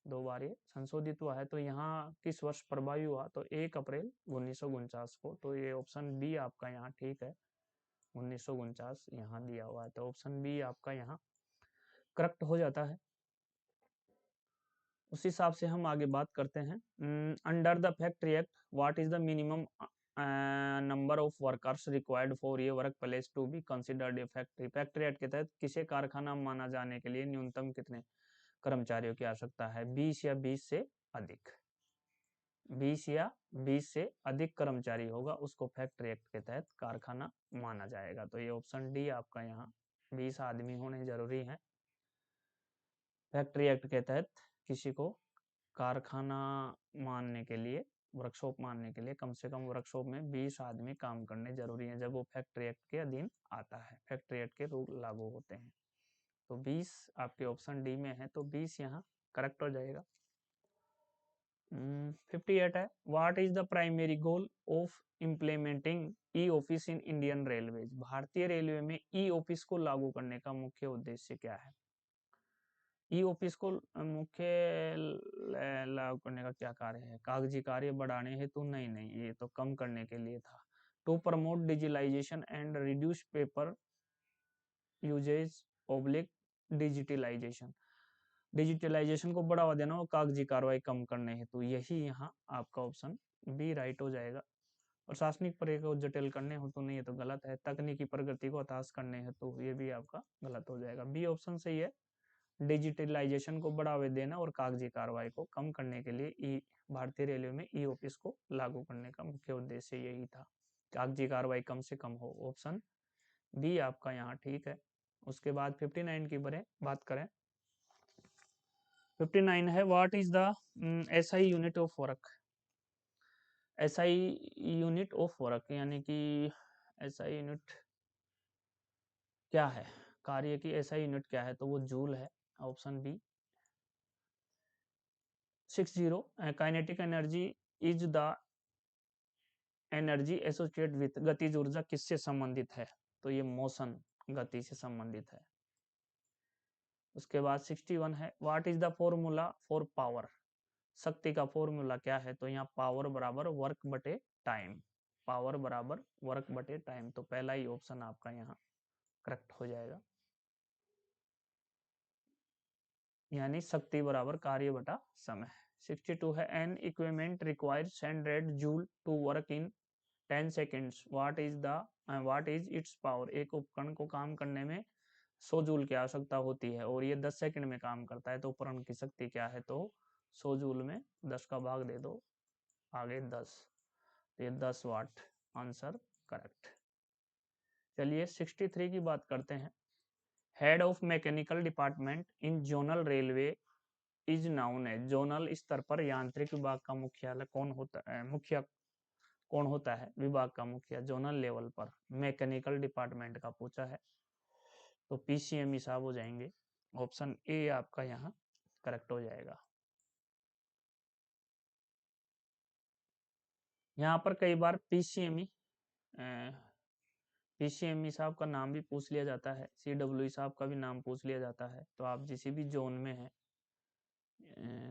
2 बार ये संशोधित हुआ है। तो यहाँ किस वर्ष प्रभावी हुआ? तो 1 अप्रैल 1949 को। तो ये ऑप्शन बी आपका यहाँ ठीक है, 1949 यहाँ दिया हुआ है, तो ऑप्शन बी आपका यहाँ करेक्ट हो जाता है। उस हिसाब से हम आगे बात करते हैं। Under the factory act what is the minimum number of workers required for ये workplace to be considered a factory? Factory act के तहत किसे कारखाना माना जाने के लिए न्यूनतम कितने कर्मचारियों की आवश्यकता है? 20 या 20 से अधिक। 20 या 20 से अधिक कर्मचारी होगा उसको फैक्ट्री एक्ट के तहत कारखाना माना जाएगा। तो ये ऑप्शन डी आपका यहाँ 20 आदमी होने जरूरी है। फैक्ट्री एक्ट के तहत किसी को कारखाना मानने के लिए, वर्कशॉप मानने के लिए कम से कम वर्कशॉप में 20 आदमी काम करने जरूरी है जब वो फैक्ट्री एक्ट के अधीन आता है, फैक्ट्री एक्ट के रूल लागू होते हैं। तो 20 आपके ऑप्शन डी में है, तो 20 यहाँ करेक्ट हो जाएगा। 58 है, what is the primary goal of implementing e office in Indian railways? भारतीय रेलवे में ई ऑफिस को लागू करने का मुख्य उद्देश्य क्या है? ई ऑफिस को मुख्य लागू करने का क्या कार्य है? कागजी कार्य बढ़ाने हेतु? नहीं, ये तो कम करने के लिए था। To promote digitalisation and reduce paper usage oblique digitalisation. Digitalisation को बढ़ावा देना और कागजी कार्रवाई कम करने हेतु, यही यहाँ आपका ऑप्शन बी राइट हो जाएगा। प्रशासनिक प्रक्रिया को जटिल करने हेतु नहीं, ये तो गलत है। तकनीकी प्रगति को हताश करने हेतु, ये भी आपका गलत हो जाएगा। बी ऑप्शन सही है, डिजिटलाइजेशन को बढ़ावा देना और कागजी कार्रवाई को कम करने के लिए भारतीय रेलवे में ई ऑफिस को लागू करने का मुख्य उद्देश्य यही था, कागजी कार्रवाई कम से कम हो। ऑप्शन बी आपका यहाँ ठीक है। उसके बाद 59 की बात करें। 59 है, what is the SI unit of work? SI unit of work यानी कि एसआई यूनिट क्या है, कार्य की एसआई यूनिट क्या है? तो वो जूल है, option B. 60 kinetic energy is the energy associate with, गतिज ऊर्जा किससे संबंधित है? तो ये मोशन, गति से संबंधित है। उसके बाद 61 है, what is the formula for power? शक्ति का फॉर्मूला क्या है? तो यहाँ पावर बराबर वर्क बटे टाइम, पावर बराबर वर्क बटे टाइम। तो पहला ही ऑप्शन आपका यहाँ करेक्ट हो जाएगा, यानी शक्ति बराबर कार्य बटा समय। 62 है, an equipment requires 100 joule to work in 10 seconds, what is its power? एक उपकरण को काम करने में 100 जूल की आवश्यकता होती है और ये 10 सेकंड में काम करता है, तो उपकरण की शक्ति क्या है? तो 100 जूल में 10 का भाग दे दो, आगे 10, तो ये 10 वाट, आंसर करेक्ट। चलिए 63 की बात करते हैं। Head of mechanical department in zonal railway is noun है। जोनल स्तर पर यांत्रिक विभाग का मुख्यालय कौन होता है? कौन होता है विभाग का मुखिया? जोनल लेवल पर मैकेनिकल डिपार्टमेंट का पूछा है, तो पीसीएम साहब हो जाएंगे। ऑप्शन ए आपका यहाँ करेक्ट हो जाएगा। यहाँ पर कई बार पीसीएमई साहब का नाम भी पूछ लिया जाता है, सीडब्ल्यू साहब का भी नाम पूछ लिया जाता है। तो आप जिस भी जोन में हैं,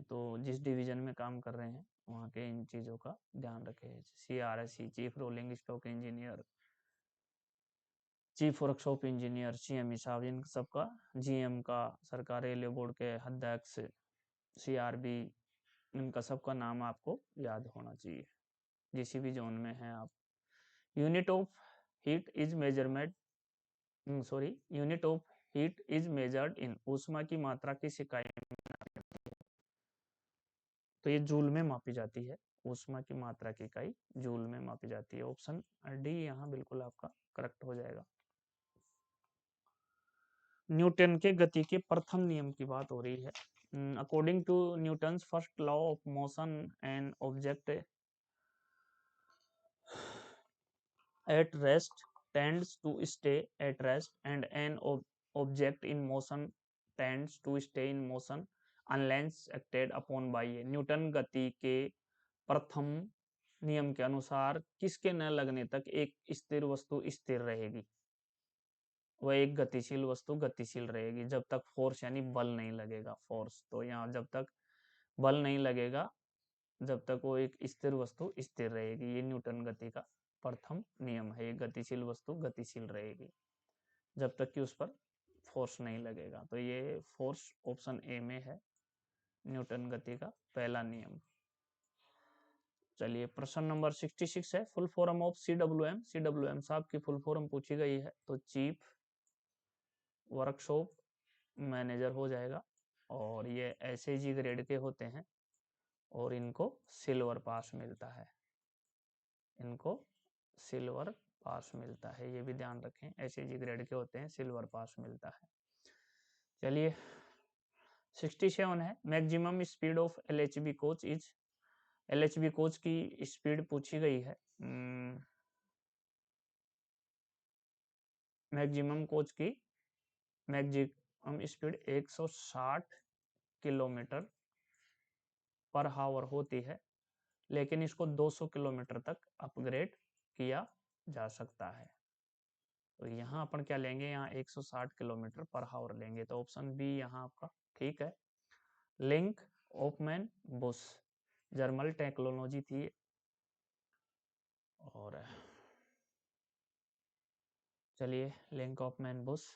तो जिस डिवीजन में काम कर रहे हैं, वहाँ के इन चीज़ों का ध्यान रखें। CRSE chief rolling stock engineer, chief workshop engineer, CME साहब, इन सबका, GM का, सरकारी रेलवे बोर्ड के अध्यक्ष, CRB, इनका सबका नाम आपको याद होना चाहिए जिस भी जोन में हैं आप। Unit of heat is measurement unit of heat is measured in, ऊष्मा की मात्रा किस इकाई में, तो ये जूल में मापी जाती है। ऊष्मा की मात्रा की इकाई जूल में मापी जाती है। ऑप्शन डी यहाँ बिल्कुल आपका करेक्ट हो जाएगा। न्यूटन के गति के प्रथम नियम की बात हो रही है। According to Newton's first law of motion, an object at rest tends to stay at rest and an object in motion tends to stay in motion unless acted upon by a, Newton गति के प्रथम नियम के अनुसार किसके न लगने तक एक स्थिर वस्तु स्थिर रहेगी, वह एक गतिशील वस्तु गतिशील रहेगी जब तक फोर्स यानी बल नहीं लगेगा। फोर्स तो यहाँ जब तक बल नहीं लगेगा जब तक वो एक स्थिर वस्तु स्थिर रहेगी। ये न्यूटन गति का प्रथम नियम है। ये गतिशील वस्तु गतिशील रहेगी जब तक कि उस पर फोर्स नहीं लगेगा। तो ये फोर्स ऑप्शन ए में है, न्यूटन गति का पहला नियम। चलिए प्रश्न नंबर 66 है, full form of CWM। CWM साहब की फुल फॉर्म पूछी गई है तो चीफ वर्कशॉप मैनेजर हो जाएगा। और ये SAG ग्रेड के होते हैं और इनको सिल्वर पास मिलता है, इनको सिल्वर पास मिलता है, ये भी ध्यान रखें। SAG ग्रेड के होते हैं, सिल्वर पास मिलता है। चलिए 67 है, maximum speed of LHB coach is. LHB coach की स्पीड पूछी गई है। मैक्सिमम कोच की मैक्सिमम स्पीड 160 किलोमीटर पर हावर होती है, लेकिन इसको 200 किलोमीटर तक अपग्रेड किया जा सकता है। तो यहाँ अपन क्या लेंगे, यहाँ 160 किलोमीटर पर हावर लेंगे। तो ऑप्शन बी यहाँ आपका ठीक है। Link Hoffman Bush German technology थी। और चलिए लिंक ऑफमैन बुश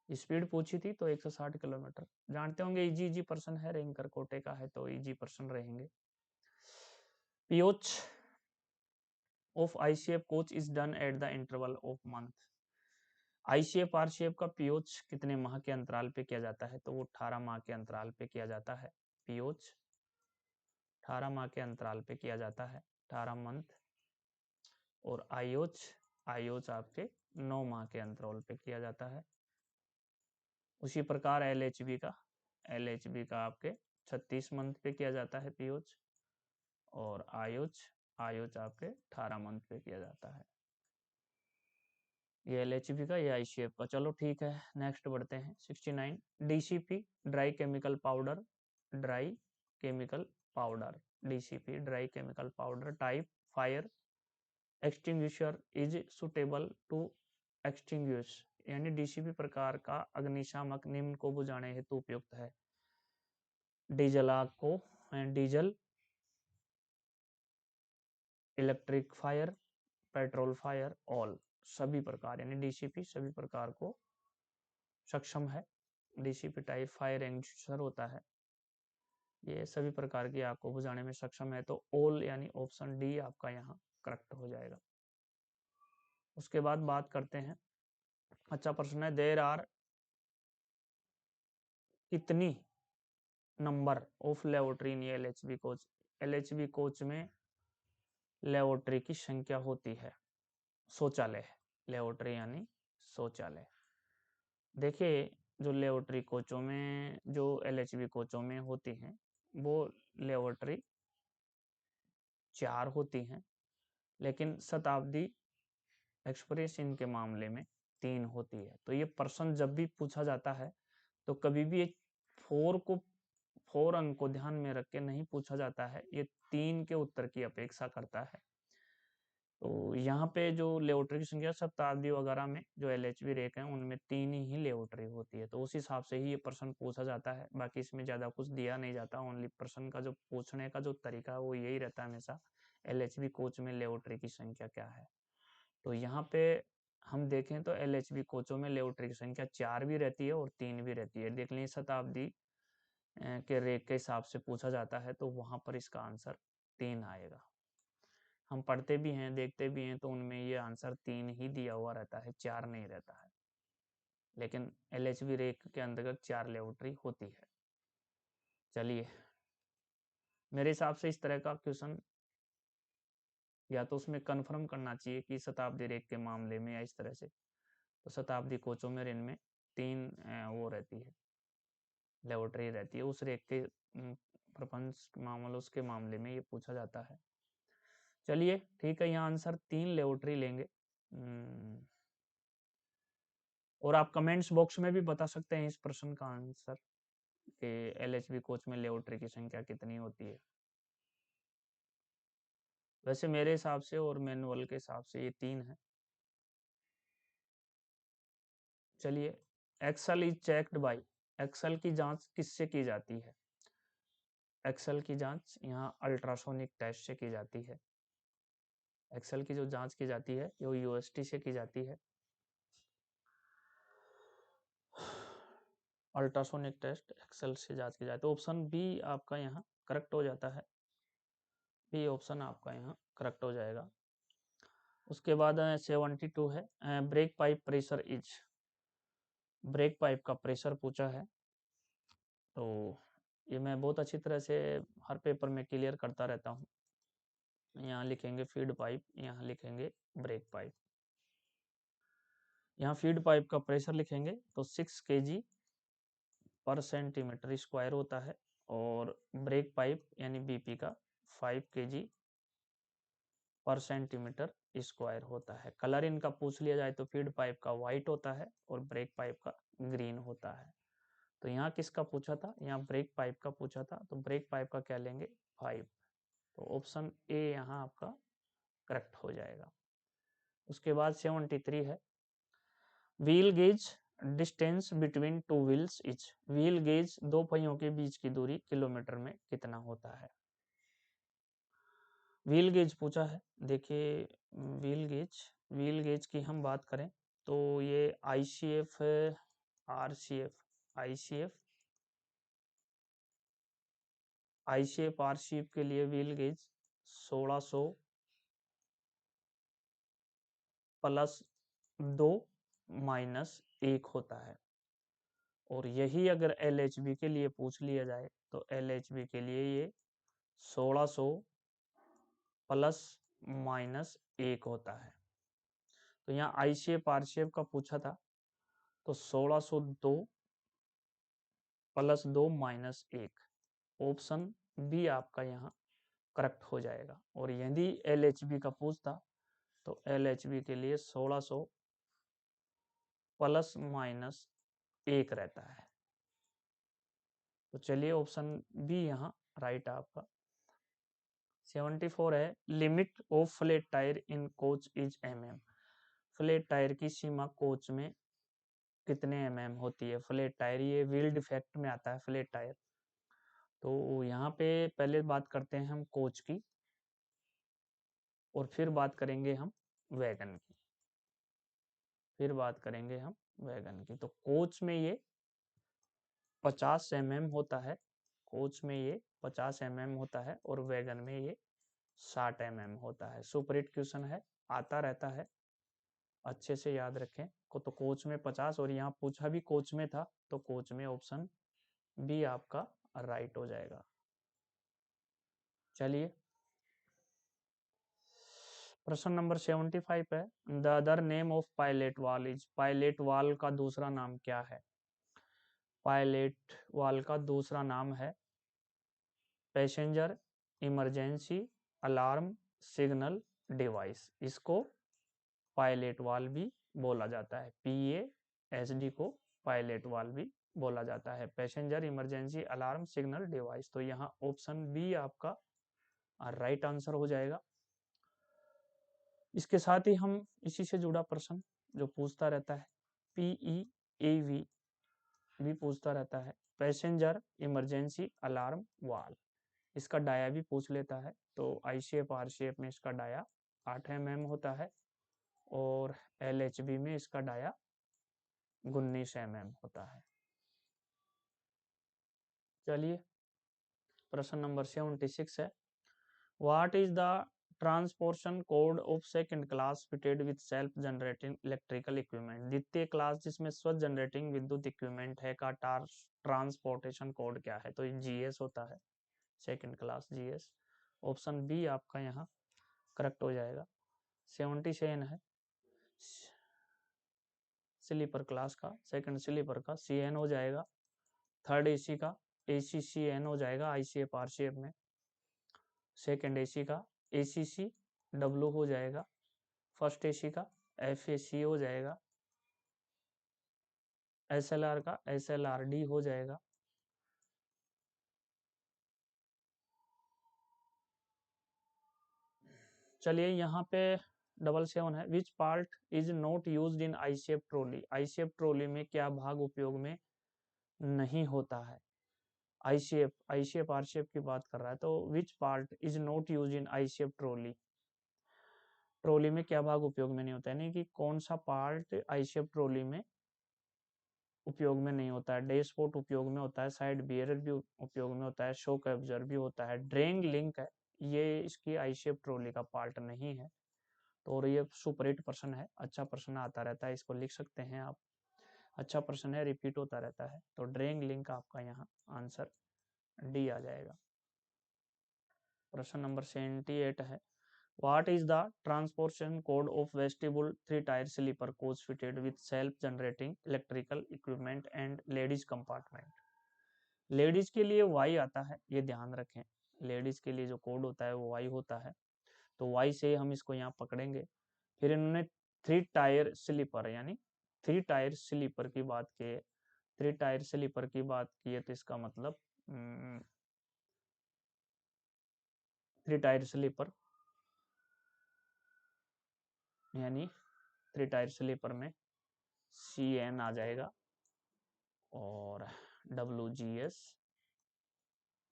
स्पीड पूछी थी तो 160 किलोमीटर। जानते होंगे इजी इजी पर्सन है, रैंकर कोटे का है तो इजी पर्सन रहेंगे। POH of ICF coach is done at the interval of month. ICF RCF का पीओच कितने माह के अंतराल पे किया जाता है, तो वो 18 माह के अंतराल पे किया जाता है। पीओच 18 माह के अंतराल पे किया जाता है, 18 मंथ। और आईओच आपके 9 माह के अंतराल पे किया जाता है। उसी प्रकार LHB का आपके 36 मंथ पे किया जाता है पीओच। और आयोच आपके 18 मंथ पे किया जाता है। ये LHB का, ये ICF का। चलो ठीक है, नेक्स्ट बढ़ते हैं। 69 DCP dry chemical powder, dry chemical powder, DCP dry chemical powder type fire extinguisher is suitable to extinguish, यानी DCP प्रकार का अग्निशामक निम्न को बुझाने हेतु उपयुक्त है। डीजल आग को, diesel, electric fire, petrol fire, all, सभी प्रकार, यानी DCP सभी प्रकार को सक्षम है। DCP टाइप फायर एक्सटिंग्विशर होता है, ये सभी प्रकार की आग को बुझाने में सक्षम है। तो ऑल यानी ऑप्शन डी आपका यहाँ करेक्ट हो जाएगा। उसके बाद बात करते हैं, अच्छा प्रश्न है, देर आर कितनी number of laboratory in LHB coach. LHB coach में लेबोरेटरी की संख्या होती है, शौचालय, लेबोरेटरी यानी शौचालय। देखिए जो लेबोरेटरी कोचों में, जो LHB कोचों में होती हैं वो लेबोरेटरी 4 होती हैं, लेकिन शताब्दी एक्सप्रेस इनके मामले में 3 होती है। तो ये प्रश्न जब भी पूछा जाता है तो कभी भी एक 4 अंक को ध्यान में रख के नहीं पूछा जाता है, ये 3 के उत्तर की अपेक्षा करता है। तो यहाँ पे जो लेबोरेटरी की संख्या शताब्दी वगैरह में जो LHB रेक है उनमें 3 ही लेबोरेटरी होती है, तो उस हिसाब से ही ये प्रश्न पूछा जाता है। बाकी इसमें ज्यादा कुछ दिया नहीं जाता, ओनली प्रश्न का जो पूछने का जो तरीका है वो यही रहता है हमेशा, LHB कोच में लेबोरेटरी की संख्या क्या है। तो यहाँ पे हम देखें तो LHB कोचों में लेबोरेटरी की संख्या 4 भी रहती है और 3 भी रहती है। देख लें शताब्दी के रेक के हिसाब से पूछा जाता है तो वहां पर इसका आंसर 3 आएगा। हम पढ़ते भी हैं, देखते भी हैं, तो उनमें ये आंसर 3 ही दिया हुआ रहता है, 4 नहीं रहता है। लेकिन LHV रेक के अंतर्गत 4 लेबोरेटरी होती है। चलिए, मेरे हिसाब से इस तरह का क्वेश्चन या तो उसमें कन्फर्म करना चाहिए कि शताब्दी रेक के मामले में, या इस तरह से, तो शताब्दी कोचों में इनमें 3 वो रहती है, लेबोरेटरी रहती है। उस रेक के प्रपंच मामलों के मामले में ये पूछा जाता है। चलिए ठीक है, यहाँ आंसर 3 लेबोरेटरी लेंगे। और आप कमेंट्स बॉक्स में भी बता सकते हैं इस प्रश्न का आंसर कि LHV कोच में लेबोरेटरी की संख्या कितनी होती है। वैसे मेरे हिसाब से और मैनुअल के हिसाब से ये 3 है। चलिए, axle is checked by, axle की जांच किससे की जाती है? एक्सेल की जांच यहाँ अल्ट्रासोनिक टेस्ट से की जाती है। एक्सेल की जो जांच की जाती है वो UST से की जाती है। अल्ट्रासोनिक टेस्ट एक्सेल से जांच की जाती है। ऑप्शन बी आपका यहाँ करेक्ट हो जाता है। बी ऑप्शन आपका यहाँ करेक्ट हो जाएगा। उसके बाद 72 है, break pipe pressure is, break pipe का प्रेशर पूछा है। तो ये मैं बहुत अच्छी तरह से हर पेपर में क्लियर करता रहता हूँ। यहाँ लिखेंगे फीड पाइप, यहाँ लिखेंगे ब्रेक पाइप। यहाँ फीड पाइप का प्रेशर लिखेंगे तो 6 kg पर सेंटीमीटर स्क्वायर होता है, और ब्रेक पाइप यानी BP का 5 kg पर सेंटीमीटर स्क्वायर होता है। कलर इनका पूछ लिया जाए तो फीड पाइप का व्हाइट होता है और ब्रेक पाइप का ग्रीन होता है। तो यहाँ किसका पूछा था? यहाँ ब्रेक पाइप का पूछा था, तो ब्रेक पाइप का क्या लेंगे? 5। तो ऑप्शन ए यहाँ आपका करेक्ट हो जाएगा। उसके बाद 73 है, wheel gauge distance between two wheels is, wheel gauge दो पहियों के बीच की दूरी किलोमीटर में कितना होता है? व्हील गेज पूछा है। देखिए, व्हील गेज की हम बात करें तो ये ICF, RCF, RCF के लिए व्हील गेज 1600 प्लस 2 माइनस 1 होता है। और यही अगर LHB के लिए पूछ लिया जाए तो LHB के लिए ये 1600 प्लस माइनस 1 होता है। तो यहाँ ICF RCF का पूछा था, तो 1602 प्लस 2 माइनस 1, ऑप्शन बी आपका यहाँ करेक्ट हो जाएगा। और यदि LHB का पूछता तो LHB के लिए 1600 प्लस माइनस 1 रहता है। तो चलिए ऑप्शन बी यहाँ राइट आपका। 74 है, limit of flat tyre in coach is mm, flat tyre की सीमा कोच में कितने mm होती है? फ्लैट टायर ये व्हील डिफेक्ट में आता है फ्लैट टायर। तो यहाँ पे पहले बात करते हैं हम कोच की, और फिर बात करेंगे हम वैगन की, तो कोच में ये 50 mm होता है, कोच में ये 50 mm होता है, और वैगन में ये 60 mm होता है। सुपरहिट क्वेश्चन है, आता रहता है, अच्छे से याद रखें को। तो कोच में 50, और यहाँ पूछा भी कोच में था, तो कोच में ऑप्शन बी आपका राइट हो जाएगा। चलिए, प्रश्न नंबर 75 है, the other name of pilot वाल इज, पायलट वाल का दूसरा नाम क्या है? पायलट वाल का दूसरा नाम है passenger emergency alarm signal device. इसको पायलट वाल भी बोला जाता है, PASD को पायलट वाल भी बोला जाता है, passenger emergency alarm signal device. तो यहाँ ऑप्शन बी आपका राइट आंसर हो जाएगा। इसके साथ ही हम इसी से जुड़ा प्रश्न जो पूछता रहता है, PEAV भी पूछता रहता है, पैसेंजर इमरजेंसी अलार्म वाल, इसका डाया भी पूछ लेता है। तो ICF RCF में इसका डाया 8 mm होता है, और LHB में इसका डाया 19 mm होता है। चलिए, प्रश्न नंबर 76 है, what is the transportation code of second class fitted with self generating electrical equipment. द्वितीय क्लास जिसमें स्वयं जनरेटिंग विद्युत इक्विपमेंट है का ट्रांसपोर्टेशन कोड क्या है? तो जीएस होता है, second class GS. Option B आपका यहाँ करेक्ट हो जाएगा। 77 है स्लीपर क्लास का, सेकंड स्लीपर का सीएन हो जाएगा। थर्ड एसी का एसीसीएन हो जाएगा आईसीएफ आरसीएफ में। सेकंड एसी का एसीसी डब्ल्यू हो जाएगा। फर्स्ट एसी का एफएसी हो जाएगा। एसएलआर का एसएलआरडी हो जाएगा। चलिए यहाँ पे 77 है। Which part is not used in ICF trolley? ICF trolley में क्या भाग उपयोग में नहीं होता है? आईसीएफ आरसीएफ की बात कर रहा है, तो which part is not use in ICF trolley? Trolley में क्या भाग उपयोग में नहीं होता है, यानी कि कौन सा पार्ट आईसीएफ ट्रॉली में उपयोग में नहीं होता है? डैशबोर्ड उपयोग में होता है, साइड बियरर भी उपयोग में होता है, शॉक एब्जॉर्बर भी होता है, ड्रेइंग लिंक है, ये इसकी आईसीएफ ट्रॉली का पार्ट नहीं है। तो और ये सुपर 8 प्रश्न है, अच्छा प्रश्न आता रहता है, इसको लिख सकते हैं आप। अच्छा प्रश्न है, रिपीट होता रहता है। तो ड्रेइंग लिंक आपका यहाँ आंसर डी आ जाएगा। प्रश्न नंबर 78 है। What is the transportation code of vestibule 3-tier sleeper coach fitted with self-generating electrical equipment and ladies compartment? Ladies के लिए वाई आता है, ये ध्यान रखें। लेडीज के लिए जो कोड होता है वो वाई होता है, तो वाई से हम इसको यहाँ पकड़ेंगे। फिर इन्होंने 3-टायर स्लीपर यानी 3-टायर स्लीपर की बात की है। 3-टायर स्लीपर की बात की है तो इसका मतलब 3-टायर स्लीपर यानी 3-टायर स्लीपर में CN आ जाएगा और WGS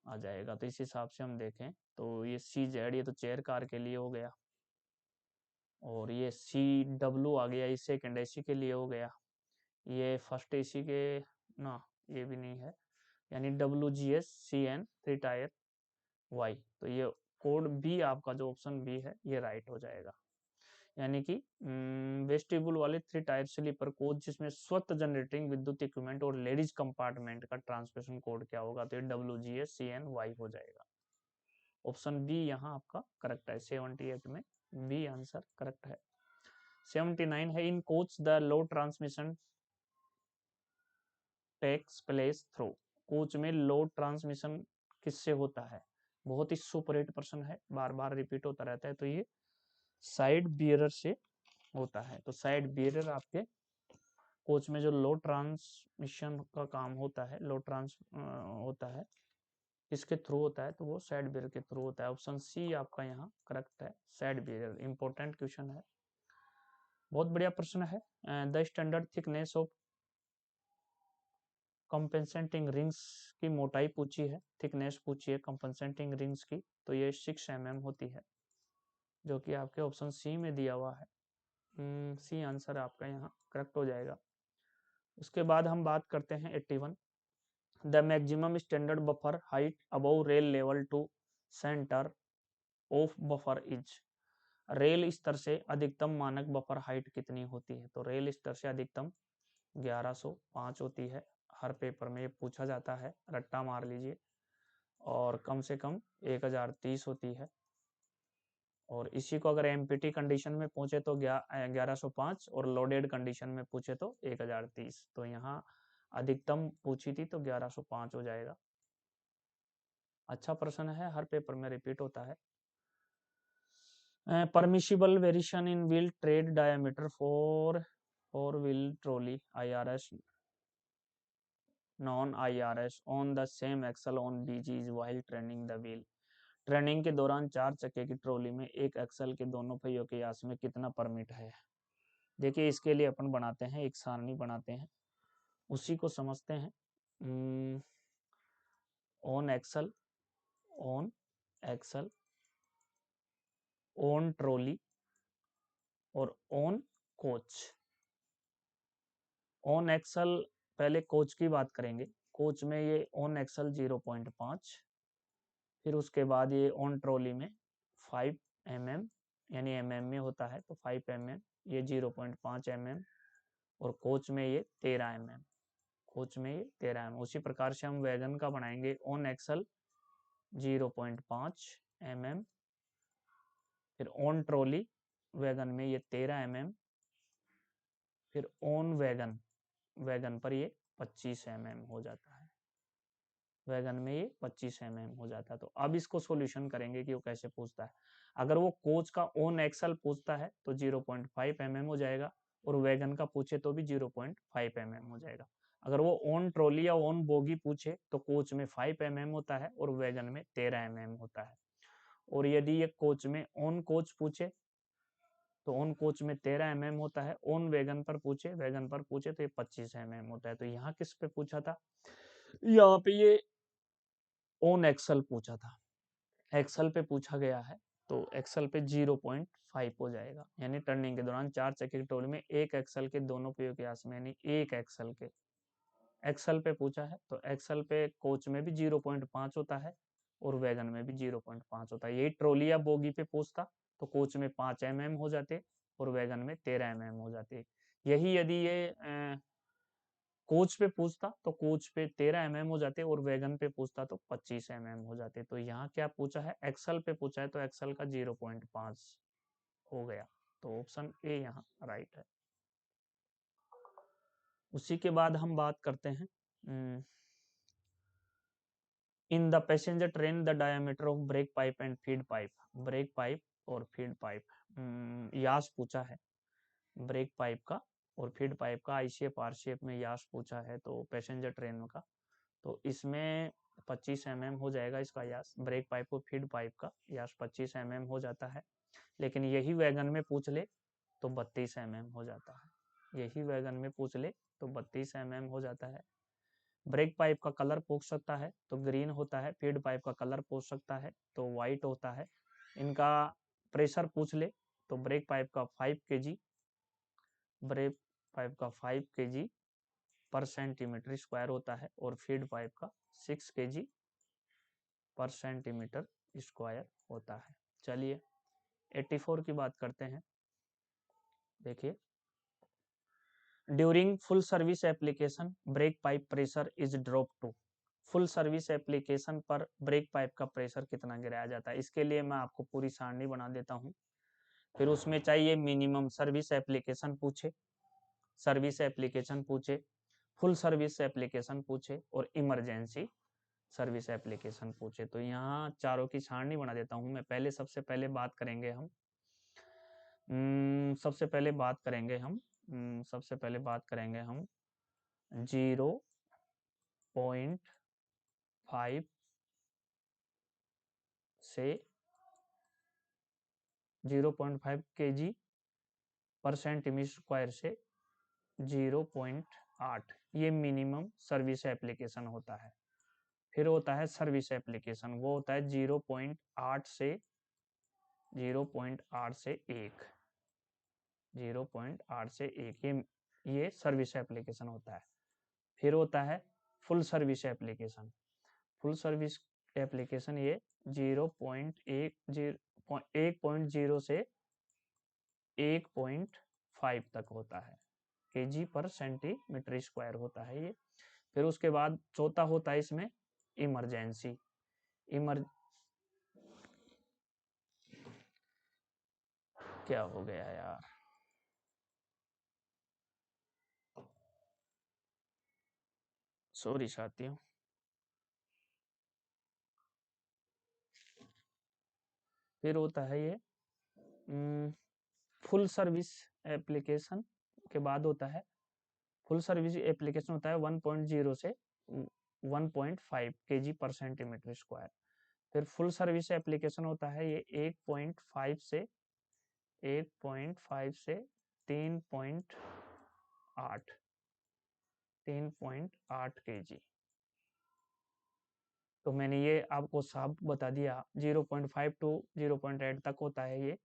आ जाएगा। तो इस हिसाब से हम देखें तो ये CZ ये तो चेयर कार के लिए हो गया, और ये CW आ गया, ये सेकंड एसी के लिए हो गया। ये फर्स्ट एसी के ना, ये भी नहीं है, यानी WGS CN 3-टायर Y। तो ये कोड बी आपका जो ऑप्शन बी है ये राइट हो जाएगा। यानी कि वेस्टिबुल वाले 3-टायर स्लीपर कोच जिसमें स्वतः जनरेटिंग विद्युत इक्विपमेंट और लेडीज कंपार्टमेंट का ट्रांसमिशन कोड क्या होगा? तो ये WGS CNY हो जाएगा। ऑप्शन बी यहाँ आपका करेक्ट है। 78 में बी आंसर करेक्ट है। 79 है। In coach the load transmission takes place through. Coach में लोड ट्रांसमिशन किससे होता है? बहुत ही सुपर हिट प्रश्न है, बार बार रिपीट होता रहता है। तो ये साइड बियरर से होता है। तो साइड बियरर आपके कोच में जो लोड ट्रांसमिशन का काम होता है, लोड ट्रांस होता है, इसके थ्रू होता है, तो वो साइड बियरर के थ्रू होता है। ऑप्शन सी आपका यहाँ करेक्ट है, साइड बियरर। इंपॉर्टेंट क्वेश्चन है, बहुत बढ़िया प्रश्न है। The standard thickness of compensating rings की मोटाई पूछी है, थिकनेस पूछी है कंपेंसेटिंग रिंग्स की, तो ये 6 mm होती है, जो कि आपके ऑप्शन सी में दिया हुआ है। सी आंसर आपका यहाँ करेक्ट हो जाएगा। उसके बाद हम बात करते हैं 81। The maximum standard buffer height above rail level to centre of buffer is. Rail स्तर से अधिकतम मानक बफर हाइट कितनी होती है? तो रेल स्तर से अधिकतम 1105 होती है। हर पेपर में ये पूछा जाता है, रट्टा मार लीजिए। और कम से कम 1030 होती है। और इसी को अगर एमपीटी कंडीशन में पूछे तो 1105, और लोडेड कंडीशन में पूछे तो 1030। तो यहाँ अधिकतम पूछी थी तो 1105 हो जाएगा। अच्छा प्रश्न है, हर पेपर में रिपीट होता है। Permissible variation in wheel tread diameter for wheel trolley IRS non IRS on the same axle on BG while training the wheel. Training के दौरान 4 चक्के की ट्रॉली में एक एक्सल के दोनों पहियों के व्यास में कितना परमिट है? देखिए इसके लिए अपन बनाते हैं, एक सारणी बनाते हैं, उसी को समझते हैं। On axle, on axle, on trolley और ऑन कोच। ऑन एक्सल पहले कोच की बात करेंगे। कोच में ये ऑन एक्सल 0.5, फिर उसके बाद ये ऑन ट्रॉली में 5 mm, यानी mm में होता है तो 5 mm, ये 0.5 mm, और कोच में ये 13 mm, कोच में ये 13 mm। उसी प्रकार से हम वैगन का बनाएंगे ऑन एक्सल 0.5 mm, फिर ऑन ट्रॉली वैगन में ये 13 mm, फिर ऑन वैगन, वैगन पर ये 25 mm हो जाता है, वैगन में ये 25 mm हो जाता है। तो अब इसको सॉल्यूशन करेंगे कि वो कैसे पूछता है। अगर वो कोच का ऑन एक्सल पूछता है तो 0.5 mm हो जाएगा, और वैगन का पूछे तो भी 0.5 mm हो जाएगा। अगर वो ऑन ट्रॉली या ऑन बोगी पूछे तो कोच में 5 mm होता है और वैगन में 13 mm होता है। और यदि ये कोच में ऑन कोच पूछे तो ऑन कोच में 13 mm होता है, ऑन वैगन पर पूछे, वैगन पर पूछे तो ये 25 mm होता है। तो यहाँ किस पे पूछा था, यहाँ पे ये ऑन एक्सल पूछा था, एक्सल पे पूछा गया है, तो एक्सल पे 0.5 हो जाएगा। यानी टर्निंग के दौरान 4 चक्के की टोली में एक एक्सल के दोनों पहियों के आस में, यानी एक एक्सल के, एक्सल पे पूछा है तो एक्सल पे कोच में भी 0.5 होता है और वैगन में भी 0.5 होता है। यही ट्रॉली या बोगी पे पूछता तो कोच में 5 mm हो जाते और वैगन में 13 mm हो जाते। यही यदि ये कोच पे पूछता तो कोच पे 13 mm हो जाते और वैगन पे पूछता तो 25 mm हो जाते। तो यहाँ क्या पूछा है, एक्सल पे पूछा है तो एक्सल का 0.5 हो गया। तो ऑप्शन ए यहाँ राइट है। उसी के बाद हम बात करते हैं in the passenger train the diameter of break pipe and feed pipe, break pipe और फीड पाइप यास पूछा है ब्रेक पाइप का और फीड पाइप का, आई शेप आर शेप में यास पूछा है तो पैसेंजर ट्रेन का, तो इसमें 25 mm हो जाएगा इसका यास। ब्रेक पाइप और फीड पाइप का यास 25 mm हो जाता है, लेकिन यही वैगन में पूछ ले तो 32 mm हो जाता है, यही वैगन में पूछ ले तो 32 mm हो जाता है। ब्रेक पाइप का कलर पूछ सकता है तो ग्रीन होता है, फीड पाइप का कलर पूछ सकता है तो व्हाइट होता है। इनका प्रेशर पूछ ले तो ब्रेक पाइप का 5 kg, ब्रेक पाइप का 5 kg पर सेंटीमीटर स्क्वायर होता है और फीड पाइप का 6 kg पर सेंटीमीटर स्क्वायर होता है। चलिए 84 की बात करते हैं। देखिए, during full service application brake pipe pressure is drop to, full service application पर ब्रेक पाइप का प्रेशर कितना गिराया जाता है। इसके लिए मैं आपको पूरी सारणी बना देता हूं। फिर उसमें चाहिए मिनिमम सर्विस एप्लीकेशन पूछे, सर्विस एप्लीकेशन पूछे, फुल सर्विस एप्लीकेशन पूछे और इमरजेंसी सर्विस एप्लीकेशन पूछे। तो यहाँ चारों की सारणी बना देता हूं मैं। पहले सबसे पहले बात करेंगे हम सबसे पहले बात करेंगे हम सबसे पहले बात करेंगे हम 0.5 से 0.5 kg पर सेंटीमीटर स्क्वायर से 0.8, ये मिनिमम सर्विस एप्लीकेशन होता है। फिर होता है सर्विस एप्लीकेशन, वो होता है 0.8 से 0.8 से 1, 0.8 से 1, ये सर्विस एप्लीकेशन होता है। फिर होता है full service application, full service application ये 1.0 से 1.5 तक होता है, केजी पर सेंटीमीटर स्क्वायर होता है ये। फिर उसके बाद चौथा होता है इसमें इमरजेंसी, इमर क्या हो गया यार, सॉरी साथियों। फिर होता है ये फुल सर्विस एप्लीकेशन के बाद होता है फुल सर्विस एप्लीकेशन होता है 1.0 से 1.5 केजी पर सेंटीमीटर स्क्वायर। फिर फुल सर्विस एप्लीकेशन होता है ये 1.5 से 3.8 kg। तो मैंने ये आपको साफ बता दिया, 0.5 टू 0.8 तक होता है ये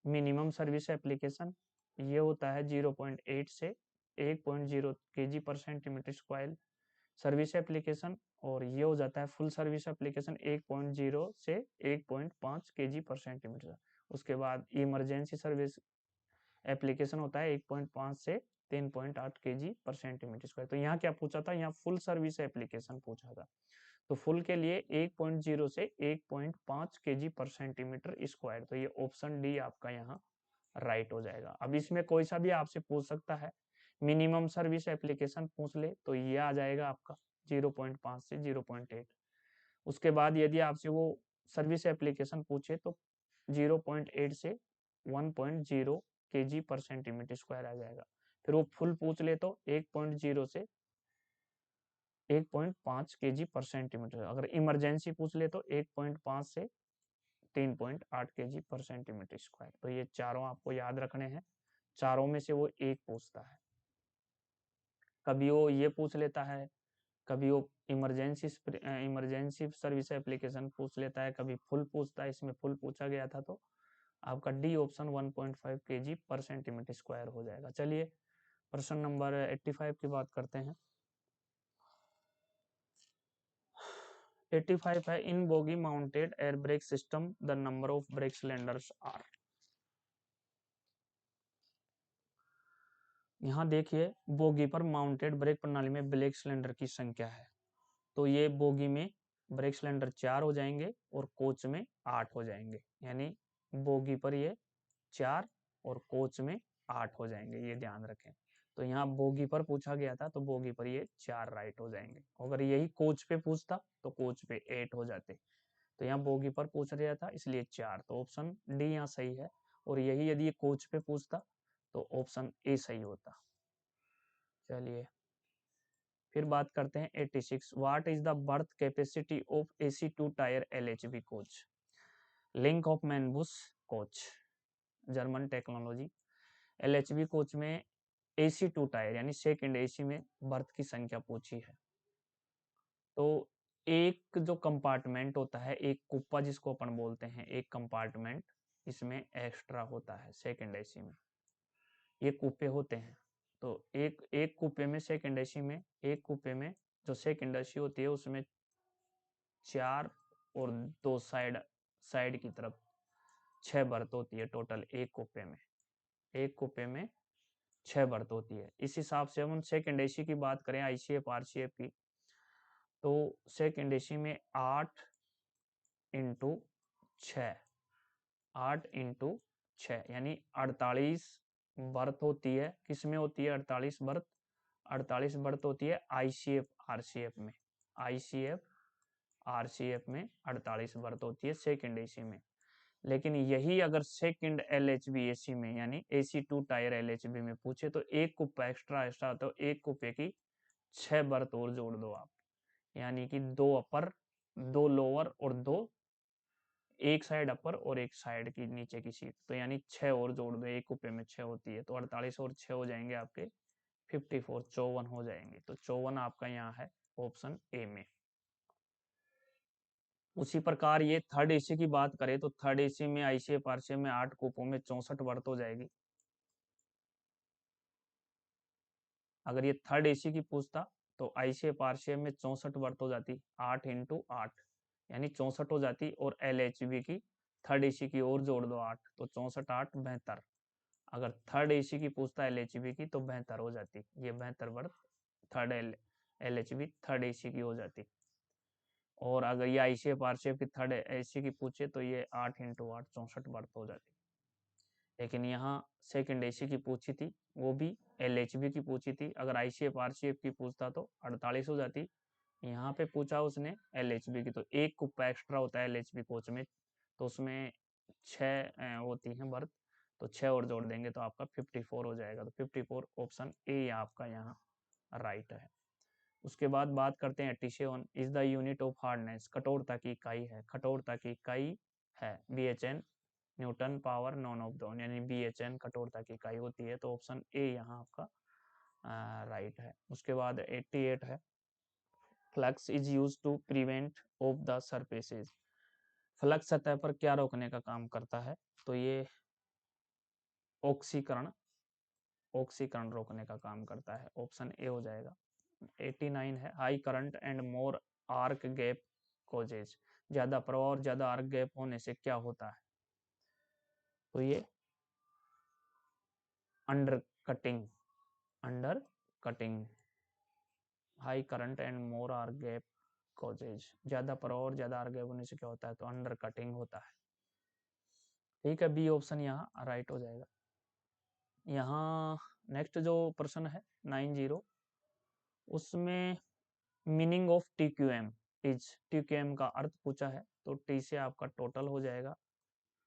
मिनिमम सर्विस एप्लीकेशन। ये होता है 0.8 से 1.0 kg पर सेंटीमीटर स्क्वायर। सर्विस एप्लीकेशन, और ये हो जाता है फुल सर्विस एप्लीकेशन 1.0 से 1.5 kg पर सेंटीमीटर। उसके बाद इमरजेंसी सर्विस एप्लीकेशन होता है 1.5 से 3.8 kg पर सेंटीमीटर स्क्वायर। तो यहाँ क्या पूछा था, यहाँ फुल सर्विस एप्लीकेशन पूछा था। तो फुल के लिए 1.0 से 1.5 kg पर सेंटीमीटर स्क्वायर। तो ये ऑप्शन डी आपका यहाँ राइट हो जाएगा। अब इसमें कोई सा भी आपसे पूछ सकता है, मिनिमम सर्विस एप्लीकेशन पूछ ले तो ये आ जाएगा आपका 0.5 से 0.8। उसके बाद यदि आपसे वो सर्विस एप्लीकेशन पूछे तो 0.8 से 1.0 kg पर सेंटीमीटर स्क्वायर आ जाएगा। फिर वो फुल पूछ ले तो 1.0 से 1.5 kg पर सेंटीमीटर। अगर इमरजेंसी पूछ ले तो 1.5 से 3.8 kg पर सेंटीमीटर स्क्वायर। तो ये चारों आपको याद रखने हैं, चारों में से वो एक पूछता है। कभी वो ये पूछ लेता है, कभी वो इमरजेंसी सर्विस एप्लीकेशन पूछ लेता है, कभी फुल पूछता है। इसमें फुल पूछा गया था तो आपका डी ऑप्शन 1.5 kg पर सेंटीमीटर स्क्वायर हो जाएगा। चलिए प्रश्न नंबर 85 की बात करते हैं। 85 है, in bogie mounted air brake system the number of brake cylinders are. यहाँ देखिए बोगी पर माउंटेड ब्रेक प्रणाली में ब्रेक सिलेंडर की संख्या है। तो ये बोगी में ब्रेक सिलेंडर 4 हो जाएंगे और कोच में 8 हो जाएंगे, यानी बोगी पर ये 4 और कोच में 8 हो जाएंगे, ये ध्यान रखें। तो यहाँ बोगी पर पूछा गया था तो बोगी पर ये 4 राइट हो जाएंगे। अगर यही कोच पे पूछता तो कोच पे 8 हो जाते। तो यहाँ बोगी पर पूछ रहा था इसलिए 4, तो ऑप्शन डी यहाँ सही है। और यही यदि ये कोच पे पूछता तो ऑप्शन ए सही होता। चलिए फिर बात करते हैं 86। What is the berth capacity of AC2 tier LHB coach? Linke Hofmann मैनबुस coach, German technology. LHB coach में AC2 टायर यानी सेकंड AC में बर्थ की संख्या पूछी है। तो एक जो कंपार्टमेंट होता है, एक कुप्पा जिसको अपन बोलते हैं, एक कंपार्टमेंट इसमें एक्स्ट्रा होता है सेकंड AC में, ये कुप्पे होते हैं। तो एक एक कुप्पे में सेकंड AC में, एक कुप्पे में जो सेकंड AC होती है उसमें 4 और 2 साइड की तरफ 6 बर्थ होती है टोटल एक कुप्पे में। एक कुप्पे में 6 बर्थ होती है। इस हिसाब से हम सेकंड AC की बात करें, ICF RCF की, तो सेकंड AC में 8 इंटू 6, 8 इंटू 6 यानी 48 बर्थ होती है। किसमें होती है 48 बर्थ? 48 बर्थ होती है ICF RCF में। ICF RCF में 48 बर्थ होती है सेकंड AC में। लेकिन यही अगर सेकंड LHB AC में यानी AC2 टायर LHB में पूछे तो एक कुप्पा एक्स्ट्रा तो एक कुप्पे की 6 बर्थ और जोड़ दो आप, यानी कि 2 अपर 2 लोअर और 2 एक साइड अपर और एक साइड की नीचे की सीट। तो यानी 6 और जोड़ दो, एक कुप्पे में 6 होती है तो 48 और 6 हो जाएंगे आपके 54, 54 हो जाएंगे। तो 54 आपका यहाँ है ऑप्शन ए में। उसी प्रकार ये थर्ड AC की बात करें तो थर्ड AC में ICF RCF में 8 कूपों में 64 बर्थ हो जाएगी। अगर ये थर्ड AC की पूछता तो ICF RCF में 64 बर्थ हो जाती, 8 इंटू 8 यानी 64 हो जाती। और LHB की थर्ड AC की और जोड़ दो 8, तो 64 8 72। अगर थर्ड AC की पूछता LHB की तो 72 हो जाती, ये 72 birth third LHB third AC की हो जाती। और अगर ये ICF RCF की थर्ड AC की पूछे तो ये 8 इंटू 8 64 बर्थ हो जाती। लेकिन यहाँ सेकंड AC की पूछी थी, वो भी LHB की पूछी थी। अगर ICF RCF की पूछता तो 48 हो जाती। यहाँ पे पूछा उसने LHB की, तो एक कुप्पा एक्स्ट्रा होता है LHB कोच में, तो उसमें 6 होती हैं बर्थ, तो 6 और जोड़ देंगे तो आपका 54 हो जाएगा। तो 54 ऑप्शन ए आपका यहाँ राइट है। उसके बाद बात करते हैं 87। Is the unit of hardness, कठोरता की इकाई है, कठोरता की इकाई है BHN Newton power none of दोन, यानी BHN कठोरता की इकाई होती है। तो ऑप्शन ए यहाँ आपका राइट है। उसके बाद 88 है, flux is use to prevent of the surfaces. Flux सतह पर क्या रोकने का काम करता है? तो ये ऑक्सीकरण, ऑक्सीकरण रोकने का काम करता है। ऑप्शन ए हो जाएगा। 89 है, high current and more arc gap causes, ज्यादा प्रवाह और ज्यादा आर्क गैप होने से क्या होता है? तो ये under cutting, under cutting, high current and more arc gap causes, ज्यादा प्रवाह और ज्यादा आर्क गैप होने से क्या होता है? तो अंडर कटिंग होता है। ठीक है, बी ऑप्शन यहाँ राइट हो जाएगा। यहाँ नेक्स्ट जो प्रश्न है 90, उसमें meaning of T Q M is, T Q M का अर्थ पूछा है। तो टी से आपका टोटल हो जाएगा,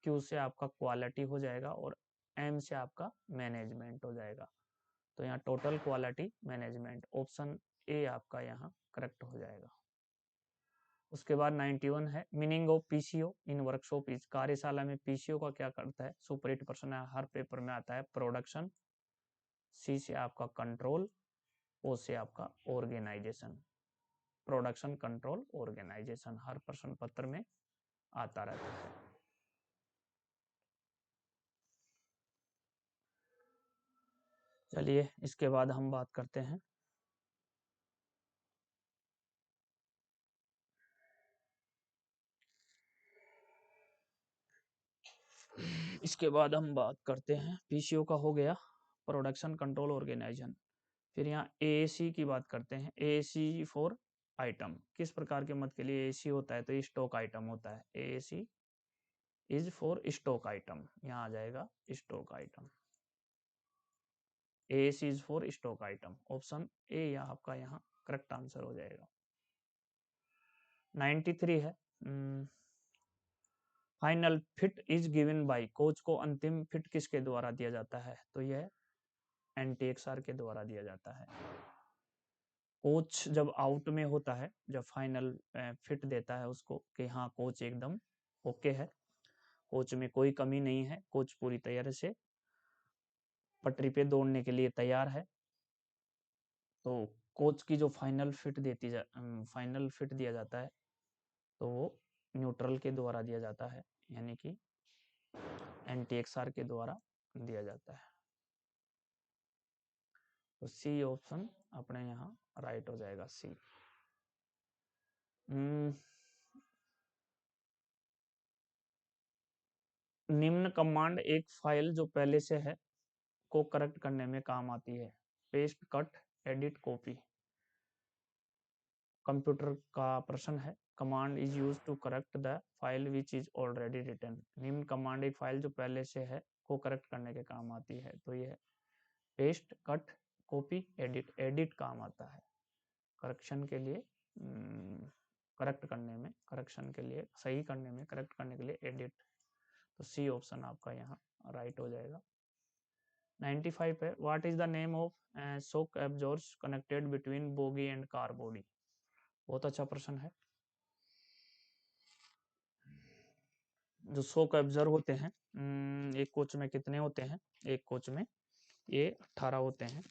क्यू से आपका क्वालिटी हो जाएगा और एम से आपका मैनेजमेंट हो जाएगा। तो यहाँ total quality management, option A आपका यहाँ करेक्ट हो जाएगा। उसके बाद 91 है meaning of PCO in workshop is, कार्यशाला में पीसीओ का क्या करता है? सुपर 8% हर पेपर में आता है, प्रोडक्शन, सी से आपका कंट्रोल, ओ से आपका ऑर्गेनाइजेशन, प्रोडक्शन कंट्रोल ऑर्गेनाइजेशन हर प्रश्न पत्र में आता रहता है। चलिए इसके बाद हम बात करते हैं पीसीओ का हो गया, प्रोडक्शन कंट्रोल ऑर्गेनाइजेशन। फिर यहाँ एएसी की बात करते हैं, एएसी फॉर आइटम, किस प्रकार के मद के लिए एएसी होता है? तो स्टॉक आइटम होता है, AAC is for stock item, यहाँ आ जाएगा stock item, AAC is for stock item, option A यहाँ आपका यहाँ करेक्ट आंसर हो जाएगा। 93 है final fit is given by, coach को अंतिम फिट किसके द्वारा दिया जाता है? तो यह एनटीएक्सआर के द्वारा दिया जाता है। कोच जब आउट में होता है, जब फाइनल फिट देता है उसको कि हाँ कोच एकदम ओके है, कोच में कोई कमी नहीं है, कोच पूरी तैयारी से पटरी पे दौड़ने के लिए तैयार है, तो कोच की जो फाइनल फिट दिया जाता है तो वो न्यूट्रल के द्वारा दिया जाता है, यानी कि एनटीएक्सआर के द्वारा दिया जाता है। तो सी ऑप्शन अपने यहाँ राइट हो जाएगा, सी। निम्न कमांड एक फाइल जो पहले से है को करेक्ट करने में काम आती है? Paste, cut, edit, copy. Computer का प्रश्न है, command is use to correct the file which is already written, निम्न कमांड एक फाइल जो पहले से है को करेक्ट करने के काम आती है? तो ये paste, cut, copy, edit. Edit काम आता है करेक्शन के लिए, करेक्ट करने में, करेक्शन के लिए, सही करने में, करेक्ट करने के लिए एडिट। तो सी ऑप्शन आपका यहाँ राइट हो जाएगा। 95 है what is the name of shock absorbers connected between bogie and car body, बहुत अच्छा प्रश्न है। जो शॉक एब्जॉर्ब होते हैं, एक कोच में कितने होते हैं? एक कोच में ये 18 होते हैं।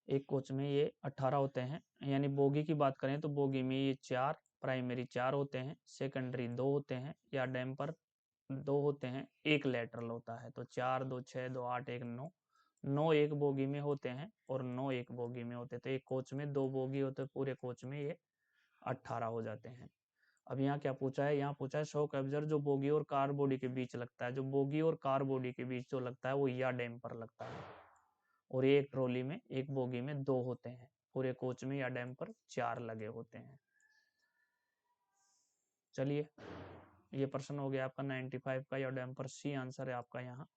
एक कोच में ये 18 होते हैं, यानी बोगी की बात करें तो बोगी में ये 4 प्राइमरी 4 होते हैं, सेकेंडरी 2 होते हैं, या डैम्पर 2 होते हैं, एक लेटरल होता है। तो 4 2 6 2 8 1 9, 9 एक बोगी में होते हैं और 9 एक बोगी में होते हैं। तो एक कोच में 2 बोगी होते हैं, पूरे कोच में ये 18 हो जाते हैं। अब यहाँ क्या पूछा है? यहाँ पूछा है शॉक एब्जॉर्बर जो बोगी और कार बॉडी के बीच लगता है, जो बोगी और कार बॉडी के बीच जो लगता है वो या डैम्पर लगता है। और ये एक ट्रॉली में, एक बोगी में 2 होते हैं, पूरे कोच में या डैम्पर 4 लगे होते हैं। चलिए ये प्रश्न हो गया आपका 95 का, या डैम्पर सी आंसर है आपका यहाँ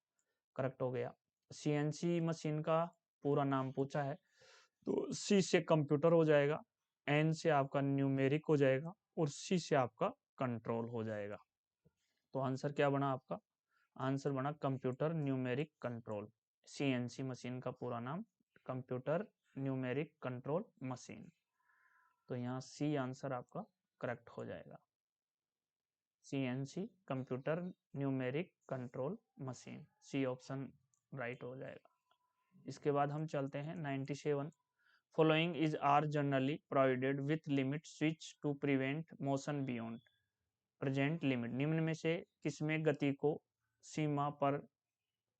करेक्ट हो गया। सीएनसी मशीन का पूरा नाम पूछा है, तो सी से कंप्यूटर हो जाएगा, एन से आपका न्यूमेरिक हो जाएगा और सी से आपका कंट्रोल हो जाएगा। तो आंसर क्या बना आपका? आंसर बना computer numeric control. CNC machine का पूरा नाम कंप्यूटर न्यूमेरिक कंट्रोल मशीन। तो यहाँ सी आंसर आपका करेक्ट हो जाएगा, CNC computer numeric control machine, C option right हो जाएगा। इसके बाद हम चलते हैं 97। Following is are generally provided with limit switch to prevent motion beyond present limit, निम्न में से किसमें गति को सीमा पर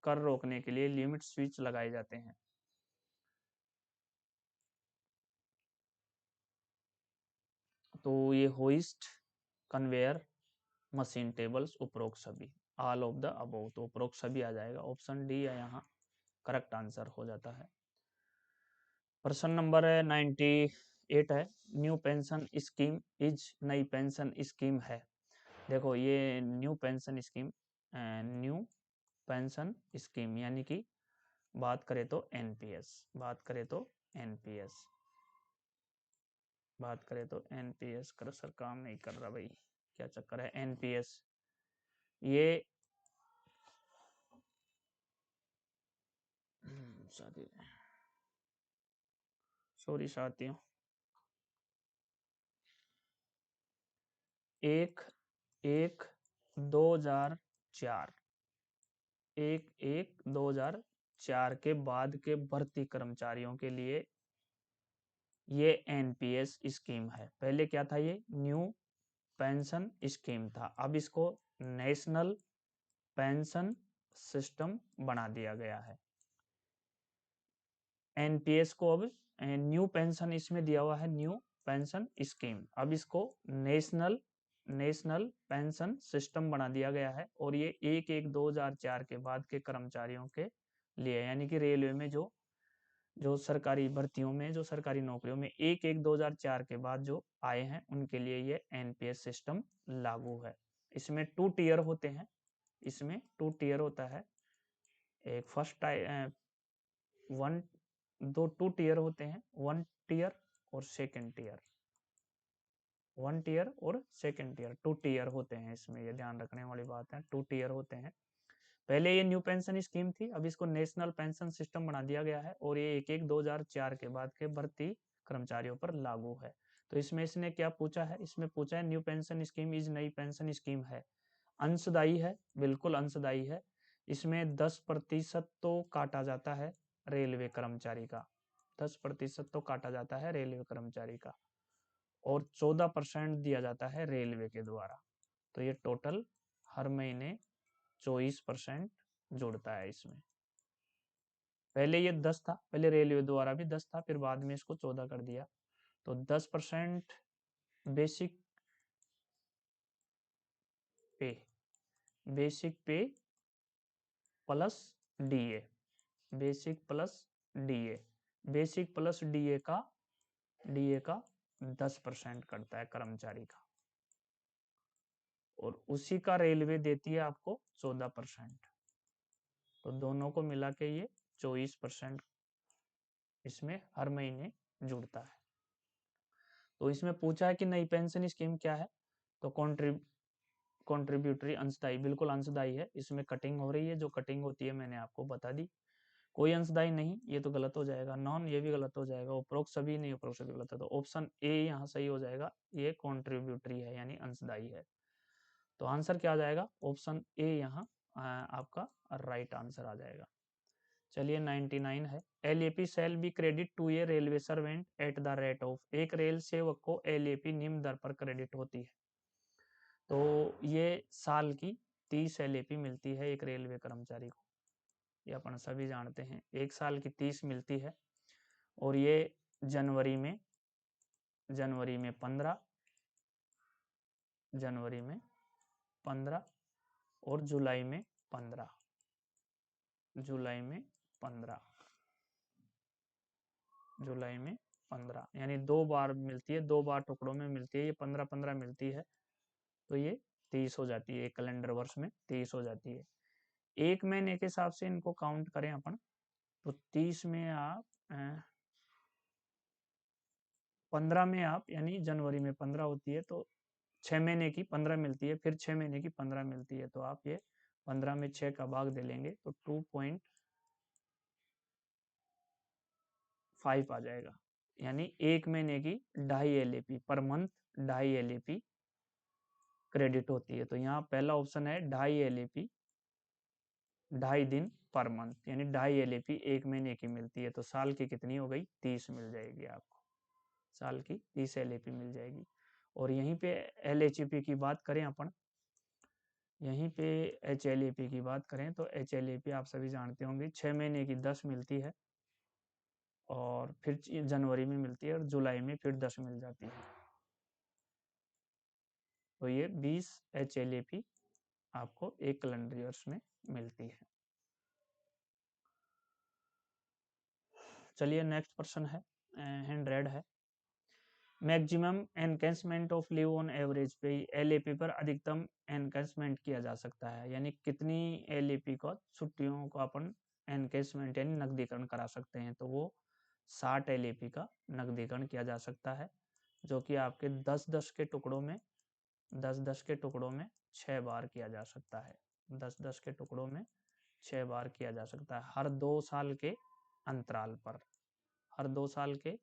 कर रोकने के लिए लिमिट स्विच लगाए जाते हैं। तो ये होइस्ट, कन्वेयर, मशीन टेबल्स, उपरोक्त सभी, ऑल ऑफ द अबव, तो उपरोक्त सभी आ जाएगा, ऑप्शन डी है यहाँ करेक्ट आंसर हो जाता है। प्रश्न नंबर 98 है, न्यू पेंशन स्कीम इज, नई पेंशन स्कीम है। देखो ये new pension scheme, new pension scheme यानी कि बात करें तो एनपीएस, बात करें तो एनपीएस, बात करें तो एनपीएस क्रसर काम नहीं कर रहा भाई, क्या चक्कर है। एनपीएस ये शादी, सॉरी साथियों, एक एक 2004, एक एक 2004 के बाद के भर्ती कर्मचारियों के लिए ये एनपीएस स्कीम है। पहले क्या था, ये न्यू पेंशन स्कीम था, अब इसको नेशनल पेंशन सिस्टम बना दिया गया है। एनपीएस को अब न्यू पेंशन इसमें दिया हुआ है, न्यू पेंशन स्कीम, अब इसको नेशनल नेशनल पेंशन सिस्टम बना दिया गया है। और ये 1/1/2004 के बाद के कर्मचारियों के लिए, यानी कि रेलवे में जो जो सरकारी भर्तियों में, जो सरकारी नौकरियों में 1/1/2004 के बाद जो आए हैं उनके लिए ये एनपीएस सिस्टम लागू है। इसमें 2 टीयर होते हैं, इसमें 2 टीयर होता है, एक फर्स्ट वन, दो 2 टीयर होते हैं, 1 टीयर और सेकंड टीयर, 1 टीयर और सेकंड टीयर, 2 टीयर होते हैं इसमें, ये ध्यान रखने वाली बात है, 2 टीयर होते हैं। पहले ये न्यू पेंशन स्कीम थी, अब इसको नेशनल पेंशन सिस्टम बना दिया गया है और ये 1/1/2004 के बाद के भर्ती कर्मचारियों पर लागू है। तो इसमें इसने क्या पूछा है, इसमें पूछा है न्यू पेंशन स्कीम इज, नई पेंशन स्कीम है, अंशदायी है, बिल्कुल अंशदायी है। इसमें 10% तो काटा जाता है रेलवे कर्मचारी का, 10% तो काटा जाता है रेलवे कर्मचारी का, और 14% दिया जाता है रेलवे के द्वारा। तो ये टोटल हर महीने 24% जुड़ता है इसमें। पहले ये 10 था, पहले रेलवे द्वारा भी 10 था, फिर बाद में इसको 14 कर दिया। तो 10% बेसिक पे, बेसिक पे plus DA, basic plus DA, basic plus DA का 10% कटता है कर्मचारी का, और उसी का रेलवे देती है आपको 14%। तो दोनों को मिला के ये 24% इसमें हर महीने जुड़ता है। तो इसमें पूछा है कि नई पेंशन स्कीम क्या है, तो कॉन्ट्रीब्यूटरी अंशदायी, बिल्कुल अंशदायी है, इसमें कटिंग हो रही है, जो कटिंग होती है मैंने आपको बता दी। कोई अंशदायी नहीं, ये तो गलत हो जाएगा, नॉन ये भी गलत हो जाएगा, उपरोक्त सभी नहीं, उपरोक्त सभी गलत है, तो ऑप्शन ए यहाँ सही हो जाएगा, ये कॉन्ट्रीब्यूटरी है यानी अंशदायी है। तो आंसर क्या आ जाएगा, ऑप्शन ए यहाँ आपका राइट आंसर आ जाएगा। चलिए 99 है, LAP shall be credit to a railway servant at the rate of, एक रेल सेवक को एलएपी निम्न दर पर क्रेडिट होती है। तो ये साल की 30 एलएपी मिलती है एक रेलवे कर्मचारी को, ये अपन सभी जानते हैं, एक साल की 30 मिलती है। और ये जनवरी में, जनवरी में 15, जनवरी में 15 और जुलाई में 15, जुलाई में 15, जुलाई में 15, यानी 2 बार मिलती है, 2 बार टुकड़ों में मिलती है, ये 15-15 मिलती है, तो ये 30 हो जाती है, एक कैलेंडर वर्ष में 30 हो जाती है। एक महीने के हिसाब से इनको काउंट करें अपन, तो 30 में आप 15 में आप, यानी जनवरी में 15 होती है, तो 6 महीने की 15 मिलती है, फिर 6 महीने की 15 मिलती है, तो आप ये 15 में 6 का भाग दे लेंगे तो 2.5 आ जाएगा, यानी एक महीने की 2.5 LAP per month, 2.5 LAP credit होती है। तो यहाँ पहला ऑप्शन है 2.5 एलएपी, 2.5 दिन पर मंथ, यानी 2.5 एलएपी एक महीने की मिलती है, तो साल की कितनी हो गई, 30 मिल जाएगी आपको, साल की 30 एलएपी मिल जाएगी। और यहीं पे एलएचपी की बात करें अपन, यहीं पे HLAP की बात करें तो HLAP आप सभी जानते होंगे 6 महीने की 10 मिलती है, और फिर जनवरी में मिलती है, और जुलाई में फिर 10 मिल जाती है। तो ये 20 HLAP आपको एक कैलेंडर ईयर्स में मिलती है। चलिए नेक्स्ट प्रश्न है, हैंड रेड है। Maximum encashment of leave on average पे LAP पर अधिकतम एनकैशमेंट किया जा सकता है, यानी कितनी LAP को छुट्टियों को अपन एनकैशमेंट यानी नकदीकरण करा सकते हैं। तो वो 60 LAP का नकदीकरण किया जा सकता है, जो कि आपके 10-10 के टुकड़ों में 10-10 के टुकड़ों में 6 बार किया जा सकता है। 10-10 के टुकड़ों में 6 बार किया जा सकता है, हर 2 साल के अंतराल पर। हर 2 साल के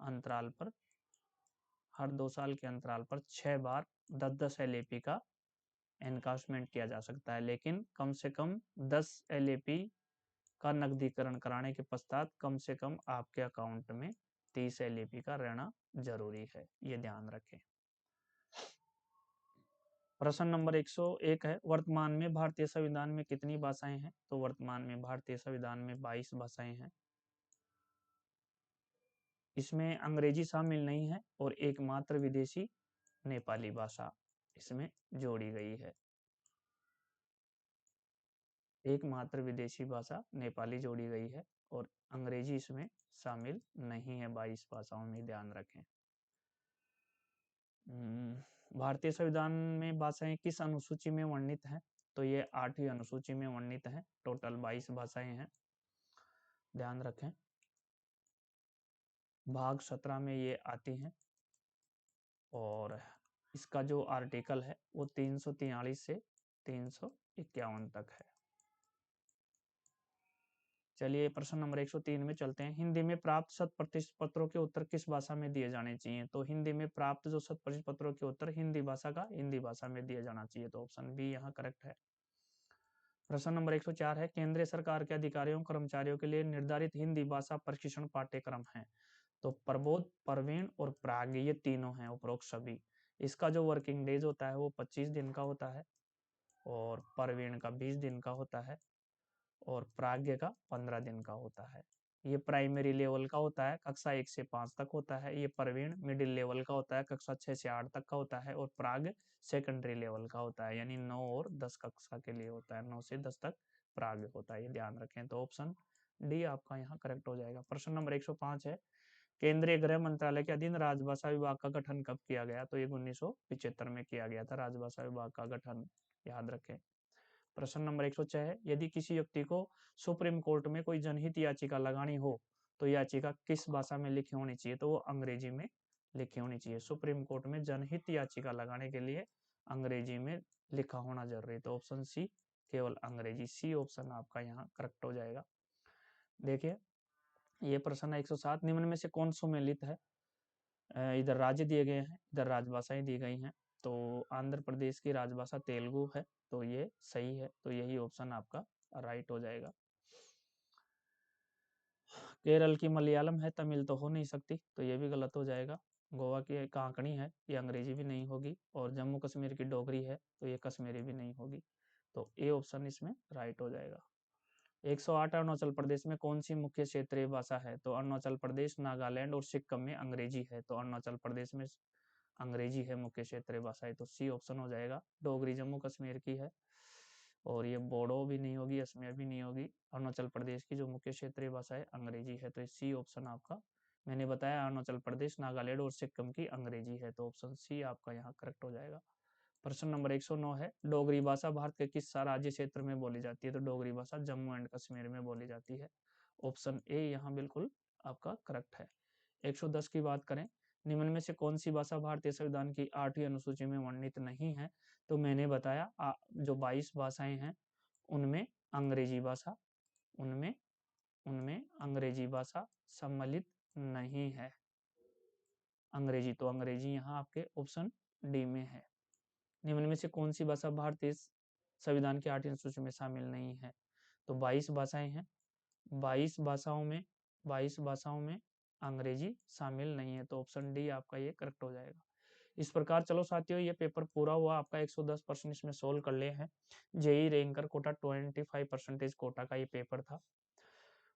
अंतराल पर हर 2 साल के अंतराल पर 6 बार 10-10 LAP का एनकाशमेंट किया जा सकता है, लेकिन कम से कम 10 LAP का नकदीकरण कराने के पश्चात कम से कम आपके अकाउंट में 30 LAP का रहना जरूरी है, ये ध्यान रखें। प्रश्न नंबर 101 है, वर्तमान में भारतीय संविधान में कितनी भाषाएं हैं? तो वर्तमान में भारतीय संविधान में 22 भाषाएं हैं। इसमें अंग्रेजी शामिल नहीं है, और एकमात्र विदेशी नेपाली भाषा इसमें जोड़ी गई है। एकमात्र विदेशी भाषा नेपाली जोड़ी गई है, और अंग्रेजी इसमें शामिल नहीं है 22 भाषाओं में, ध्यान रखें। भारतीय संविधान में भाषाएं किस अनुसूची में वर्णित हैं? तो ये 8वीं अनुसूची में वर्णित है। टोटल 22 भाषाएं हैं, ध्यान रखें। भाग 17 में ये आती हैं, और इसका जो आर्टिकल है वो 343 से 351 तक है। चलिए प्रश्न नंबर 103 में चलते हैं। हिंदी में प्राप्त 100% पत्रों के उत्तर किस भाषा में दिए जाने चाहिए? तो हिंदी में प्राप्त जो 100% पत्रों के उत्तर हिंदी भाषा में दिया जाना चाहिए। तो ऑप्शन बी यहाँ करेक्ट है। प्रश्न नंबर 104 है, केंद्रीय सरकार के अधिकारियों कर्मचारियों के लिए निर्धारित हिंदी भाषा प्रशिक्षण पाठ्यक्रम है। तो प्रबोध, प्रवीण और प्राग ये तीनों हैं उपरोक्त सभी। इसका जो वर्किंग डेज होता है वो 25 दिन का होता है, और प्रवीण का 20 दिन का होता है, और प्राग्ञ का 15 दिन का होता है। ये प्राइमरी लेवल का होता है, कक्षा 1 से 5 तक होता है। ये प्रवीण मिडिल लेवल का होता है, कक्षा 6 से 8 तक का होता है। और प्राग सेकेंडरी लेवल का होता है, यानी 9 और 10 कक्षा के लिए होता है। 9 से 10 तक प्राग होता है, ये ध्यान रखें। तो ऑप्शन डी आपका यहाँ करेक्ट हो जाएगा। प्रश्न नंबर 105 है, केंद्रीय गृह मंत्रालय के अधीन राजभाषा विभाग का गठन कब किया गया? तो ये 1975 में किया गया था, राजभाषा विभाग का गठन, याद रखें। प्रश्न नंबर 106 है, यदि किसी व्यक्ति को सुप्रीम कोर्ट में कोई जनहित याचिका लगानी हो तो याचिका किस भाषा में लिखी होनी चाहिए? तो वो अंग्रेजी में लिखी होनी चाहिए। सुप्रीम कोर्ट में जनहित याचिका लगाने के लिए अंग्रेजी में लिखा होना जरूरी है। तो ऑप्शन सी केवल अंग्रेजी, सी ऑप्शन आपका यहाँ करेक्ट हो जाएगा। देखिए ये प्रश्न 107, निम्न में से कौन सुमेलित है? इधर राज्य दिए गए हैं, इधर राजभाषाएं दी गई हैं। तो आंध्र प्रदेश की राजभाषा तेलुगु है, तो ये सही है। तो यही ऑप्शन आपका राइट हो जाएगा। केरल की मलयालम है, तमिल तो हो नहीं सकती, तो ये भी गलत हो जाएगा। गोवा की कांकणी है, ये अंग्रेजी भी नहीं होगी। और जम्मू कश्मीर की डोगरी है, तो ये कश्मीरी भी नहीं होगी। तो ए ऑप्शन इसमें राइट हो जाएगा। 108, अरुणाचल प्रदेश में कौन सी मुख्य क्षेत्रीय भाषा है? तो अरुणाचल प्रदेश, नागालैंड और सिक्किम में अंग्रेजी है। तो अरुणाचल प्रदेश में अंग्रेजी है मुख्य क्षेत्रीय भाषा, तो सी ऑप्शन हो जाएगा। डोगरी जम्मू कश्मीर की है, और ये बोडो भी नहीं होगी, असमिया भी नहीं होगी। अरुणाचल प्रदेश की जो मुख्य क्षेत्रीय भाषा है अंग्रेजी है, तो सी ऑप्शन आपका, मैंने बताया अरुणाचल प्रदेश, नागालैंड और सिक्किम की अंग्रेजी है, तो ऑप्शन सी आपका यहाँ करेक्ट हो जाएगा। प्रश्न नंबर 109 है, डोगरी भाषा भारत के किस राज्य क्षेत्र में बोली जाती है? तो डोगरी भाषा जम्मू एंड कश्मीर में बोली जाती है। ऑप्शन ए यहाँ बिल्कुल आपका करेक्ट है। 110 की बात करें, निम्न में से कौन सी भाषा भारतीय संविधान की 8वीं अनुसूची में वर्णित नहीं है? तो मैंने बताया जो 22 भाषाएं हैं उनमें अंग्रेजी भाषा उनमें उनमें अंग्रेजी भाषा सम्मिलित नहीं है। अंग्रेजी, तो अंग्रेजी यहाँ आपके ऑप्शन डी में है। निम्न में से कौन सी भाषा भारतीय संविधान की 8वीं अनुसूची में शामिल नहीं है? तो 22 भाषाएं हैं, 22 भाषाओं में 22 भाषाओं में अंग्रेजी शामिल नहीं है, तो ऑप्शन डी आपका ये करेक्ट हो जाएगा। इस प्रकार चलो साथियों, ये पेपर पूरा हुआ आपका। 110% इसमें सोल्व कर लिए हैं। जेई रैंकर कोटा 25% कोटा का ये पेपर था।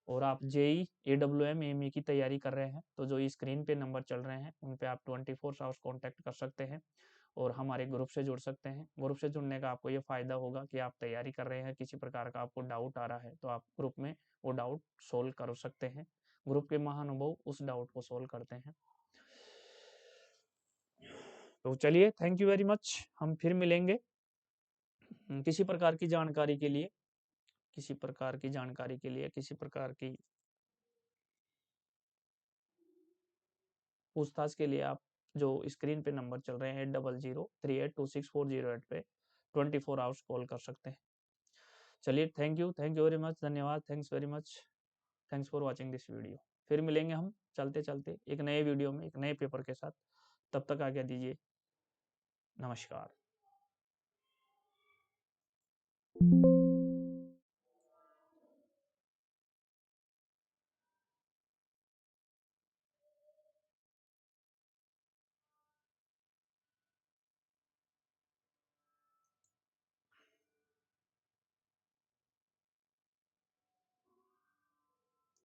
और आप जेई AWM AME की तैयारी कर रहे हैं तो जो स्क्रीन पे नंबर चल रहे हैं उन पे आप 24 आवर्स कॉन्टैक्ट कर सकते हैं और हमारे ग्रुप से जुड़ सकते हैं। ग्रुप से जुड़ने का आपको ये फ़ायदा होगा कि आप तैयारी कर रहे हैं, किसी प्रकार का आपको डाउट आ रहा है तो आप ग्रुप में वो डाउट सोल्व कर सकते हैं। ग्रुप के महानुभाव उस डाउट को सोल्व करते हैं। तो चलिए, थैंक यू वेरी मच। हम फिर मिलेंगे किसी प्रकार की जानकारी के लिए, किसी प्रकार की जानकारी के लिए, किसी प्रकार की पूछताछ के लिए आप जो स्क्रीन पे नंबर चल रहे हैं 8003826408 पे 24 आवर्स कॉल कर सकते हैं। चलिए, थैंक यू वेरी मच, धन्यवाद, thanks very much, thanks for watching this video. फिर मिलेंगे हम चलते चलते एक नए वीडियो में एक नए पेपर के साथ। तब तक आज्ञा दीजिए, नमस्कार।